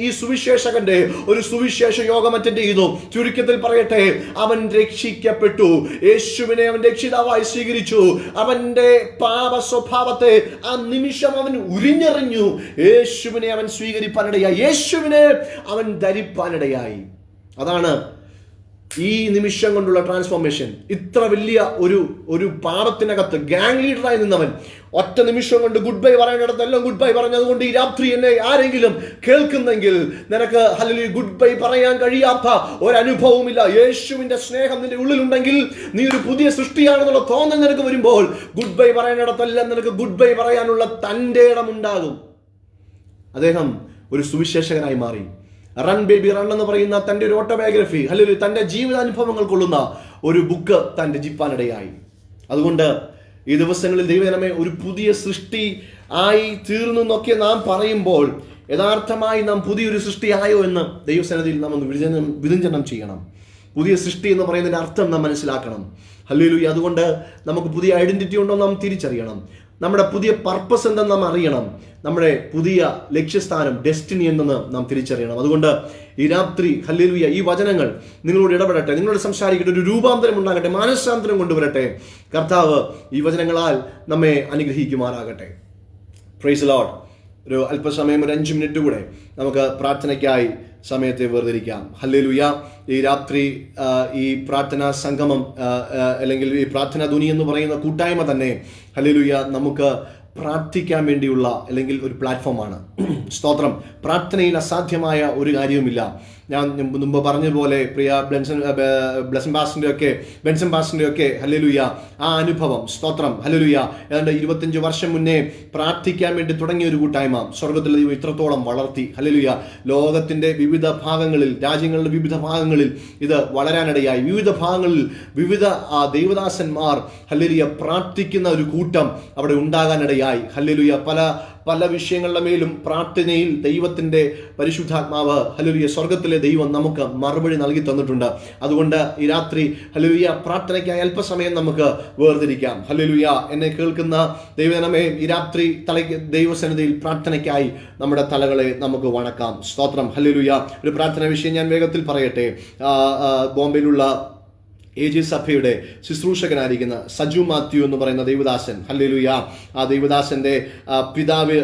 ഈ സുവിശേഷകന്റെ ഒരു സുവിശേഷ യോഗം അറ്റൻഡ് ചെയ്തു. ചുരുക്കത്തിൽ പറയട്ടെ, അവൻ രക്ഷിക്കപ്പെട്ടു. യേശുവിനെ അവൻ രക്ഷിതാവായി സ്വീകരിച്ചു. അവന്റെ പാപ സ്വഭാവത്തെ ആ നിമിഷം അവൻ ഉരിഞ്ഞെറിഞ്ഞു. യേശുവിനെ അവൻ സ്വീകരിപ്പാനിടയായി, യേശുവിനെ അവൻ ധരിപ്പാനിടയായി. അതാണ് ഈ നിമിഷം കൊണ്ടുള്ള ട്രാൻസ്ഫോർമേഷൻ. ഇത്ര വലിയ ഒരു പാപത്തിനകത്ത് ഗാങ് ലീഡറായി നിന്നവൻ ഒറ്റ നിമിഷം കൊണ്ട് ഗുഡ് ബൈ പറയാനിടത്തെല്ലാം ഗുഡ് ബൈ പറഞ്ഞു. അതുകൊണ്ട് ഈ രാത്രി എന്നെ ആരെങ്കിലും കേൾക്കുന്നെങ്കിൽ നിനക്ക് ഹല്ലേലൂയ ഗുഡ് ബൈ പറയാൻ കഴിയാത്ത ഒരനുഭവമില്ല. യേശുവിന്റെ സ്നേഹം നിന്റെ ഉള്ളിലുണ്ടെങ്കിൽ നീ ഒരു പുതിയ സൃഷ്ടിയാണെന്നുള്ള തോന്നൽ നിനക്ക് വരുമ്പോൾ ഗുഡ് ബൈ പറയാനിടത്തെല്ലാം നിനക്ക് ഗുഡ് ബൈ പറയാനുള്ള തൻ്റെ ഇടമുണ്ടാകും. അദ്ദേഹം ഒരു സുവിശേഷകനായി മാറി. റൺ ബേബി റൺ എന്ന് പറയുന്ന തൻ്റെ ഒരു ഓട്ടോബയോഗ്രഫി, അല്ലെങ്കിൽ തൻ്റെ ജീവിതാനുഭവങ്ങൾ കൊള്ളുന്ന ഒരു ബുക്ക് താൻ രചിപ്പാനിടയായി. അതുകൊണ്ട് ഈ ദിവസങ്ങളിൽ ദൈവജനമേ ഒരു പുതിയ സൃഷ്ടി ആയി തീർന്നു എന്നൊക്കെ നാം പറയുമ്പോൾ യഥാർത്ഥമായി നാം പുതിയൊരു സൃഷ്ടിയായോ എന്ന് ദൈവസന്നിധിയിൽ നാം ഒന്ന് വിചിന്തനം ചെയ്യണം. പുതിയ സൃഷ്ടി എന്ന് പറയുന്നതിൻ്റെ അർത്ഥം നാം മനസ്സിലാക്കണം. ഹല്ലേലൂയ. അതുകൊണ്ട് നമുക്ക് പുതിയ ഐഡന്റിറ്റി ഉണ്ടോ നാം തിരിച്ചറിയണം. നമ്മുടെ പുതിയ പർപ്പസ് എന്തെന്ന് നാം അറിയണം. നമ്മുടെ പുതിയ ലക്ഷ്യസ്ഥാനം, ഡെസ്റ്റിനി എന്തെന്ന് നാം തിരിച്ചറിയണം. അതുകൊണ്ട് ഈ രാത്രി ഹല്ലേലൂയ ഈ വചനങ്ങൾ നിങ്ങളോട് ഇടപെടട്ടെ, നിങ്ങളോട് സംസാരിക്കട്ടെ, ഒരു രൂപാന്തരം ഉണ്ടാകട്ടെ, മാനസാന്തരം കൊണ്ടുവരട്ടെ. കർത്താവ് ഈ വചനങ്ങളാൽ നമ്മെ അനുഗ്രഹിക്കുമാറാകട്ടെ. Price the Lord. ഒരു അല്പസമയം, ഒരു 5 മിനിറ്റ് കൂടെ നമുക്ക് പ്രാർത്ഥനയ്ക്കായി സമയത്തെ വേർതിരിക്കാം. ഹല്ലേലൂയ. ഈ രാത്രി ഈ പ്രാർത്ഥനാ സംഗമം അല്ലെങ്കിൽ ഈ പ്രാർത്ഥനാ ധ്വനി എന്ന് പറയുന്ന കൂട്ടായ്മ തന്നെ ഹല്ലേലൂയ നമുക്ക് പ്രാർത്ഥിക്കാൻ വേണ്ടിയുള്ള അല്ലെങ്കിൽ ഒരു പ്ലാറ്റ്ഫോമാണ്. സ്തോത്രം. പ്രാർത്ഥനയിൽ അസാധ്യമായ ഒരു കാര്യവുമില്ല. ഞാൻ മുമ്പ് പറഞ്ഞതുപോലെ പ്രിയ ബെൻസൺ പാസ്റ്ററിന്റെ ഒക്കെ ഹല്ലേലൂയ ആ അനുഭവം, സ്തോത്രം, ഹല്ലേലൂയ. ഏതാണ്ട് 25 വർഷം മുന്നേ പ്രാർത്ഥിക്കാൻ വേണ്ടി തുടങ്ങിയ ഒരു കൂട്ടായ്മ സ്വർഗത്തിലെ ദൈവം ഇത്രത്തോളം വളർത്തി. ഹല്ലേലൂയ. ലോകത്തിന്റെ വിവിധ ഭാഗങ്ങളിൽ, രാജ്യങ്ങളുടെ വിവിധ ഭാഗങ്ങളിൽ ഇത് വളരാനിടയായി. വിവിധ ഭാഗങ്ങളിൽ വിവിധ ദൈവദാസന്മാർ ഹല്ലേലൂയ പ്രാർത്ഥിക്കുന്ന ഒരു കൂട്ടം അവിടെ ഉണ്ടാകാനിടയായി. ഹല്ലേലൂയ. പല വിഷയങ്ങളുടെ മേലും പ്രാർത്ഥനയിൽ ദൈവത്തിന്റെ പരിശുദ്ധാത്മാവ് ഹല്ലേലൂയ സ്വർഗത്തിലെ ദൈവം നമുക്ക് മറുപടി നൽകി തന്നിട്ടുണ്ട്. അതുകൊണ്ട് ഈ രാത്രി ഹല്ലേലൂയ പ്രാർത്ഥനയ്ക്കായി അല്പസമയം നമുക്ക് വേർതിരിക്കാം. ഹല്ലേലൂയ എന്നെ കേൾക്കുന്ന ദൈവജനമേ, ഈ രാത്രി ദൈവസന്നിധിയിൽ പ്രാർത്ഥനയ്ക്കായി നമ്മുടെ തലകളെ നമുക്ക് വണക്കാം. സ്തോത്രം. ഹല്ലേലൂയ. ഒരു പ്രാർത്ഥന വിഷയം ഞാൻ വേഗത്തിൽ പറയട്ടെ. ബോംബെയിലുള്ള AG സഭയുടെ ശുശ്രൂഷകനായിരിക്കുന്ന സജു മാത്യു എന്ന് പറയുന്ന ദൈവദാസൻ, ഹല്ലേലൂയ, ആ ദൈവദാസന്റെ പിതാവ്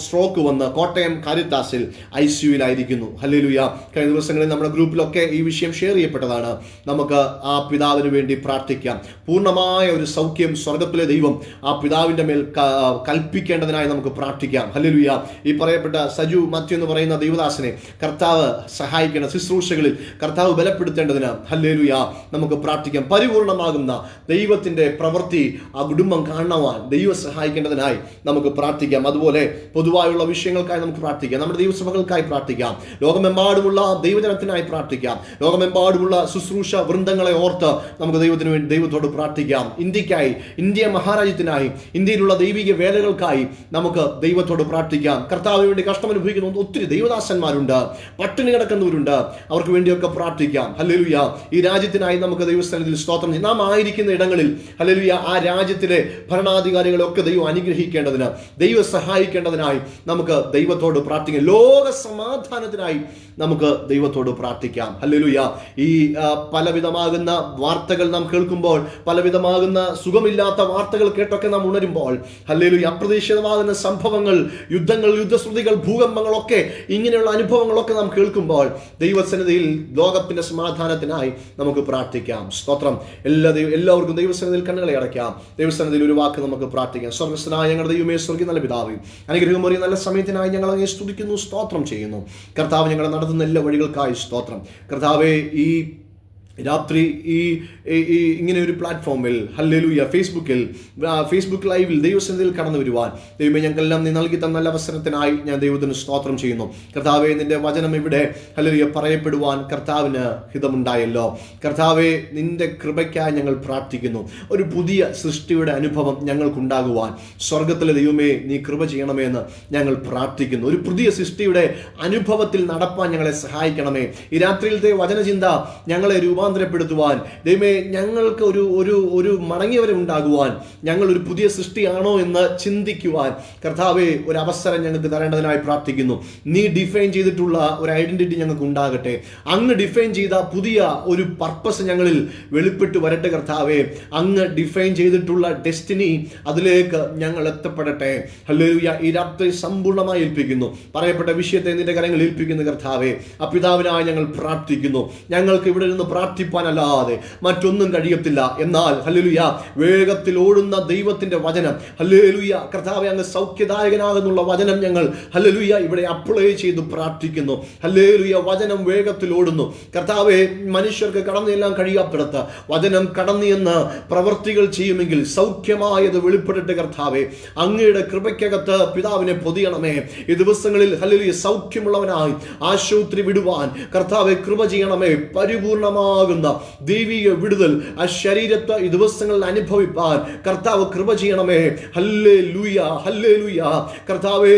സ്ട്രോക്ക് വന്ന് കോട്ടയം കാരിത്താസിൽ ICUവിലായിരിക്കുന്നു. ഹല്ലേലൂയ. കഴിഞ്ഞ ദിവസങ്ങളിൽ നമ്മുടെ ഗ്രൂപ്പിലൊക്കെ ഈ വിഷയം ഷെയർ ചെയ്യപ്പെട്ടതാണ്. നമുക്ക് ആ പിതാവിന് വേണ്ടി പ്രാർത്ഥിക്കാം. പൂർണ്ണമായ ഒരു സൗഖ്യം സ്വർഗത്തിലെ ദൈവം ആ പിതാവിന്റെ മേൽ കൽപ്പിക്കേണ്ടതിനായി നമുക്ക് പ്രാർത്ഥിക്കാം. ഹല്ലേലൂയ. ഈ പറയപ്പെട്ട സജു മാത്യു എന്ന് പറയുന്ന ദൈവദാസനെ കർത്താവ് സഹായിക്കണം. ശുശ്രൂഷകളിൽ കർത്താവ് ബലപ്പെടുത്തേണ്ടതിന് ഹല്ലേലൂയ നമുക്ക് പ്രാർത്ഥിക്കാം. പരിപൂർണമാകുന്ന ദൈവത്തിന്റെ പ്രവൃത്തി ആ കുടുംബം കാണുവാൻ ദൈവം സഹായിക്കേണ്ടതിനായി നമുക്ക് പ്രാർത്ഥിക്കാം. അതുപോലെ പൊതുവായുള്ള വിഷയങ്ങൾക്കായി നമുക്ക് പ്രാർത്ഥിക്കാം. നമ്മുടെ ദൈവസഭകൾക്കായി പ്രാർത്ഥിക്കാം. ലോകമെമ്പാടുമുള്ള ദൈവജനത്തിനായി പ്രാർത്ഥിക്കാം. ലോകമെമ്പാടുമുള്ള ശുശ്രൂഷ വൃന്ദങ്ങളെ ഓർത്ത് നമുക്ക് ദൈവത്തിന് വേണ്ടി ദൈവത്തോട് പ്രാർത്ഥിക്കാം. ഇന്ത്യക്കായി, ഇന്ത്യ മഹാരാജ്യത്തിനായി, ഇന്ത്യയിലുള്ള ദൈവിക വേലകൾക്കായി നമുക്ക് ദൈവത്തോട് പ്രാർത്ഥിക്കാം. കർത്താവിന് വേണ്ടി കഷ്ടം അനുഭവിക്കുന്ന ഒത്തിരി ദൈവദാസന്മാരുണ്ട്, പട്ടിണി കിടക്കുന്നവരുണ്ട്. അവർക്ക് വേണ്ടിയൊക്കെ പ്രാർത്ഥിക്കാം. ഹല്ലേലൂയ. ഈ രാജ്യത്തിനായി നമുക്ക് ദൈവസ്ഥലത്തിൽ സ്തോത്രം. നാം ആയിരിക്കുന്ന ഇടങ്ങളിൽ ഹല്ലേലൂയ ആ രാജ്യത്തിലെ ഭരണാധികാരികളെയൊക്കെ ദൈവം അനുഗ്രഹിക്കേണ്ടതിന്, ദൈവം സഹായിക്കേണ്ടതിനായി നമുക്ക് ദൈവത്തോട് പ്രാർത്ഥിക്കാം. ലോക സമാധാനത്തിനായി നമുക്ക് ദൈവത്തോട് പ്രാർത്ഥിക്കാം. ഹല്ലേലൂയ. ഈ പലവിധമാകുന്ന വാർത്തകൾ നാം കേൾക്കുമ്പോൾ, പലവിധമാകുന്ന സുഖമില്ലാത്ത വാർത്തകൾ കേട്ടൊക്കെ നാം ഉണരുമ്പോൾ, ഹല്ലേലൂയ, അപ്രതീക്ഷിതമാകുന്ന സംഭവങ്ങൾ, യുദ്ധങ്ങൾ, യുദ്ധശ്രുതികൾ, ഭൂകമ്പങ്ങളൊക്കെ, ഇങ്ങനെയുള്ള അനുഭവങ്ങളൊക്കെ നാം കേൾക്കുമ്പോൾ ദൈവസന്നിധിയിൽ ലോകത്തിന്റെ സമാധാനത്തിനായി നമുക്ക് പ്രാർത്ഥിക്കാം. സ്തോത്രം. എല്ലാവർക്കും ദൈവസന്നിധിയിൽ കണ്ണുകളെ അടയ്ക്കാം. ദൈവസന്നിധിയിൽ ഒരു വാക്ക് നമുക്ക് പ്രാർത്ഥിക്കാം. സ്വർഗ്ഗസ്ഥനായ ഞങ്ങളുടെ ദൈവമേ, സ്വർഗ്ഗീയ നല്ല പിതാവേ, അനുഗ്രഹമേറിയ നല്ല സമയത്തിനായി ഞങ്ങൾ അങ്ങേ സ്തുതിക്കുന്നു, സ്തോത്രം ചെയ്യുന്നു. കർത്താവ്, ഞങ്ങളെ നടത്തുന്ന എല്ലാ വഴികൾക്കായി സ്തോത്രം. കർത്താവേ, ഈ രാത്രി ഇങ്ങനെ ഒരു പ്ലാറ്റ്ഫോമിൽ ഹല്ലേലൂയ ഫേസ്ബുക്ക് ലൈവിൽ ദൈവസന്നിധിയിൽ കടന്നു വരുവാൻ ദൈവമേ ഞങ്ങൾക്കെല്ലാം നീ നൽകി തന്ന നല്ല അവസരത്തിനായി ഞാൻ ദൈവത്തിന് സ്തോത്രം ചെയ്യുന്നു. കർത്താവെ, നിന്റെ വചനം ഇവിടെ ഹല്ലേലൂയ പറയപ്പെടുവാൻ കർത്താവിന് ഹിതമുണ്ടായല്ലോ. കർത്താവെ, നിന്റെ കൃപയ്ക്കായി ഞങ്ങൾ പ്രാർത്ഥിക്കുന്നു. ഒരു പുതിയ സൃഷ്ടിയുടെ അനുഭവം ഞങ്ങൾക്കുണ്ടാകുവാൻ സ്വർഗത്തിലെ ദൈവമേ നീ കൃപ ചെയ്യണമെന്ന് ഞങ്ങൾ പ്രാർത്ഥിക്കുന്നു. ഒരു പുതിയ സൃഷ്ടിയുടെ അനുഭവത്തിൽ നടപ്പാൻ ഞങ്ങളെ സഹായിക്കണമേ. ഈ രാത്രിയിലത്തെ വചനചിന്ത ഞങ്ങളെ രൂപാന്തരപ്പെടുത്തുവാൻ ദൈവമേ, ഞങ്ങൾക്ക് ഒരു മടങ്ങിയവരെ ഉണ്ടാകുവാൻ, ഞങ്ങൾ ഒരു പുതിയ സൃഷ്ടിയാണോ എന്ന് ചിന്തിക്കുവാൻ കർത്താവെ ഒരു അവസരം ഞങ്ങൾക്ക് തരേണ്ടതിനായി പ്രാർത്ഥിക്കുന്നു. നീ ഡിഫൈൻ ചെയ്തിട്ടുള്ള ഒരു ഐഡന്റിറ്റി ഞങ്ങൾക്ക് ഉണ്ടാകട്ടെ. അങ്ങ് ഡിഫൈൻ ചെയ്ത പുതിയ ഒരു പർപ്പസ് ഞങ്ങളിൽ വെളിപ്പെട്ട് വരട്ടെ. കർത്താവെ, അങ്ങ് ഡിഫൈൻ ചെയ്തിട്ടുള്ള ഡെസ്റ്റിനി, അതിലേക്ക് ഞങ്ങൾ എത്തപ്പെടട്ടെ. ഹല്ലേലൂയ. ഈ രാത്രി സമ്പൂർണ്ണമായി ഏൽപ്പിക്കുന്നു. പറയപ്പെട്ട വിഷയത്തെ നിന്റെ കരങ്ങളിൽ ഏൽപ്പിക്കുന്നു. കർത്താവെ, ആ പിതാവിനായി ഞങ്ങൾ പ്രാർത്ഥിക്കുന്നു. ഞങ്ങൾക്ക് ഇവിടെ നിന്ന് പ്രാർത്ഥിപ്പാനല്ലാതെ മറ്റൊന്നും കഴിയത്തില്ല. എന്നാൽ ഹല്ലേലൂയ, വേഗത്തിൽ ഓടുന്ന ദൈവത്തിന്റെ വചനം, ഹല്ലേലൂയ കർത്താവെ, അങ്ങ് സൗഖ്യദായകനാകുന്നുള്ള വചനം ഞങ്ങൾ ഹല്ലേലൂയ ഇവിടെ അപ്ലൈ ചെയ്ത് പ്രാർത്ഥിക്കുന്നു. ഹല്ലേലൂയ, വചനം വേഗത്തിൽ ഓടുന്നു. കർത്താവെ, മനുഷ്യർക്ക് കടന്നെല്ലാം കഴിയാത്തിടത്ത് വചനം കടന്നു എന്ന് പ്രവർത്തികൾ ചെയ്യുമെങ്കിൽ സൗഖ്യമായത് വെളിപ്പെടട്ടെ. കർത്താവെ, അങ്ങയുടെ കൃപയ്ക്കകത്ത് പിതാവിനെ പൊതിയണമേ. ഈ ദിവസങ്ങളിൽ ഹല്ലേലൂയ സൗഖ്യമുള്ളവനായി ആശുപത്രി വിടുവാൻ കർത്താവെ കൃപ ചെയ്യണമേ. പരിപൂർണമാകുന്ന ദൈവിക വിടുതൽ ആ ശരീരത്തെ ഈ ദിവസങ്ങളിൽ അനുഭവിപ്പാൻ കർത്താവ് കൃപ ചെയ്യണമേ. Hallelujah, hallelujah. കർത്താവേ,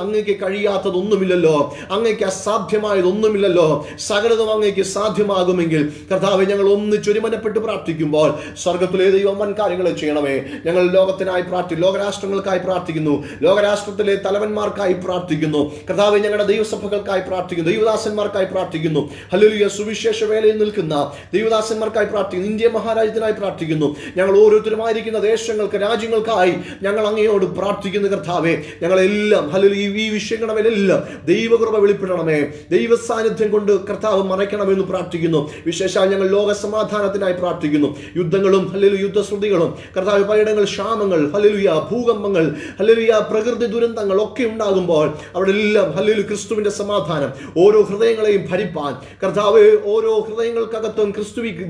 അങ്ങേക്ക് കഴിയാത്തതൊന്നുമില്ലല്ലോ, അങ്ങേക്ക് അസാധ്യമായതൊന്നുമില്ലല്ലോ. സകലതും അങ്ങേക്ക് സാധ്യമാകുമെങ്കിൽ കർത്താവെ, ഞങ്ങൾ ഒന്നിച്ചൊരുമനപ്പെട്ട് പ്രാർത്ഥിക്കുമ്പോൾ സ്വർഗത്തിലെ ദൈവം വൻ കാര്യങ്ങളെ ചെയ്യണമേ. ഞങ്ങൾ ലോകത്തിനായി ലോകരാഷ്ട്രങ്ങൾക്കായി പ്രാർത്ഥിക്കുന്നു. ലോകരാഷ്ട്രത്തിലെ തലവന്മാർക്കായി പ്രാർത്ഥിക്കുന്നു. കർത്താവെ, ഞങ്ങളുടെ ദൈവസഭകൾക്കായി പ്രാർത്ഥിക്കുന്നു. ദൈവദാസന്മാർക്കായി പ്രാർത്ഥിക്കുന്നു. ഹല്ലേലൂയ, സുവിശേഷ വേലയിൽ നിൽക്കുന്ന ദൈവദാസന്മാർക്കായി പ്രാർത്ഥിക്കുന്നു. ഇന്ത്യ മഹാരാജ്യത്തിനായി പ്രാർത്ഥിക്കുന്നു. ഞങ്ങൾ ഓരോരുത്തരുമായിരിക്കുന്ന ദേശങ്ങൾക്ക്, രാജ്യങ്ങൾക്കായി ഞങ്ങൾ അങ്ങയോട് പ്രാർത്ഥിക്കുന്നു. കർത്താവെ, ഞങ്ങളെല്ലാം ഹല്ലേലൂയ ഈ വിഷയങ്ങളെല്ലാം ദൈവകൃപ വെളിപ്പെടണമേ. ദൈവ സാന്നിധ്യം കൊണ്ട് കർത്താവ് മറയ്ക്കണമെന്ന് പ്രാർത്ഥിക്കുന്നു. വിശേഷാൽ ഞങ്ങൾ ലോക സമാധാനത്തിനായി പ്രാർത്ഥിക്കുന്നു. യുദ്ധങ്ങളും ഹല്ലേലൂയ യുദ്ധശ്രുതികളും കർത്താവ്, പലയിടങ്ങൾ ക്ഷാമങ്ങൾ, ഹല്ലേലൂയ ഭൂകമ്പങ്ങൾ, ഹല്ലേലൂയ പ്രകൃതി ദുരന്തങ്ങൾ ഒക്കെ ഉണ്ടാകുമ്പോൾ അവിടെ എല്ലാം ഹല്ലേലൂയ ക്രിസ്തുവിന്റെ സമാധാനം ഓരോ ഹൃദയങ്ങളെയും ഭരിപ്പാൻ കർത്താവ്, ഓരോ ഹൃദയങ്ങൾക്കകത്തും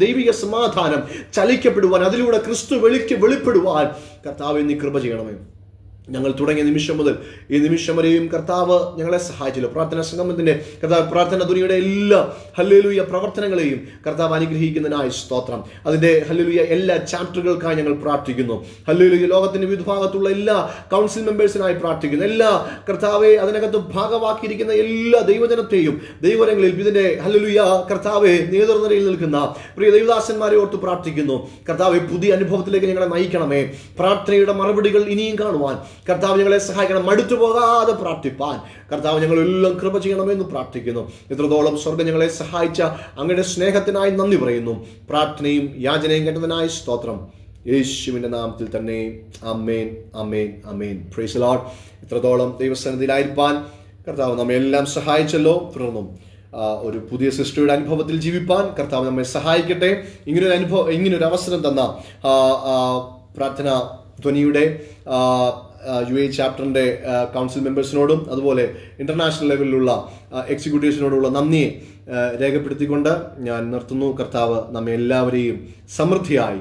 ദൈവിക സമാധാനം ചലിക്കപ്പെടുവാൻ, അതിലൂടെ ക്രിസ്തു വെളിപ്പെടുവാൻ കർത്താവേ നീ കൃപ ചെയ്യണമേ. ഞങ്ങൾ തുടങ്ങിയ നിമിഷം മുതൽ ഈ നിമിഷം വരെയും കർത്താവ് ഞങ്ങളെ സഹായിച്ചല്ലോ. പ്രാർത്ഥനാ സംഗമത്തിന്റെ കർത്താവ് പ്രാർത്ഥന ദുനിയുടെ എല്ലാ ഹല്ലേലൂയ പ്രവർത്തനങ്ങളെയും കർത്താവ് അനുഗ്രഹിക്കുന്നതിനായി സ്തോത്രം. അതിന്റെ ഹല്ലേലൂയ എല്ലാ ചാപ്റ്ററുകൾക്കായി ഞങ്ങൾ പ്രാർത്ഥിക്കുന്നു. ഹല്ലേലൂയ ലോകത്തിന്റെ വിവിധ ഭാഗത്തുള്ള എല്ലാ കൗൺസിൽ മെമ്പേഴ്സിനായി പ്രാർത്ഥിക്കുന്നു. എല്ലാ കർത്താവെ അതിനകത്ത് ഭാഗമാക്കിയിരിക്കുന്ന എല്ലാ ദൈവജനത്തെയും ദൈവങ്ങളിൽ ഇതിന്റെ ഹല്ലേലൂയ കർത്താവെ നേതൃനിരയിൽ നിൽക്കുന്ന പ്രിയ ദൈവദാസന്മാരെ ഓർത്ത് പ്രാർത്ഥിക്കുന്നു. കർത്താവെ പുതിയ അനുഭവത്തിലേക്ക് ഞങ്ങളെ നയിക്കണമേ. പ്രാർത്ഥനയുടെ മറുപടികൾ ഇനിയും കാണുവാൻ കർത്താവ് ഞങ്ങളെ സഹായിക്കണം. മടുത്തു പോകാതെ പ്രാർത്ഥിപ്പാൻ കർത്താവ് ഞങ്ങളെല്ലാം കൃപ ചെയ്യണമെന്ന് പ്രാർത്ഥിക്കുന്നു. ഇത്രത്തോളം സ്വർഗ്ഗം ഞങ്ങളെ സഹായിച്ച അങ്ങയുടെ സ്നേഹത്തിനായി നന്ദി പറയുന്നു. പ്രാർത്ഥനയും യാചനയും കേട്ടതിനായി സ്തോത്രം. യേശുവിന്റെ നാമത്തിൽ തന്നെ amen, amen, amen. Praise the lord. ഇത്രത്തോളം ദൈവസന്നിധിയിലായിരിക്കാൻ കർത്താവ് നമ്മെ എല്ലാം സഹായിച്ചല്ലോ. തുടർന്നും ഒരു പുതിയ സിസ്റ്ററുടെ അനുഭവത്തിൽ ജീവിപ്പാൻ കർത്താവ് നമ്മെ സഹായിക്കട്ടെ. ഇങ്ങനൊരു അവസരം തന്ന പ്രാർത്ഥന ധ്വനിയുടെ UA ചാപ്റ്ററിൻ്റെ കൗൺസിൽ മെമ്പേഴ്സിനോടും അതുപോലെ ഇൻ്റർനാഷണൽ ലെവലിലുള്ള എക്സിക്യൂട്ടീവ്സിനോടുള്ള നന്ദിയെ രേഖപ്പെടുത്തിക്കൊണ്ട് ഞാൻ നിർത്തുന്നു. കർത്താവ് നമ്മെ എല്ലാവരെയും സമൃദ്ധിയായി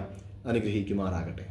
അനുഗ്രഹിക്കുമാറാകട്ടെ.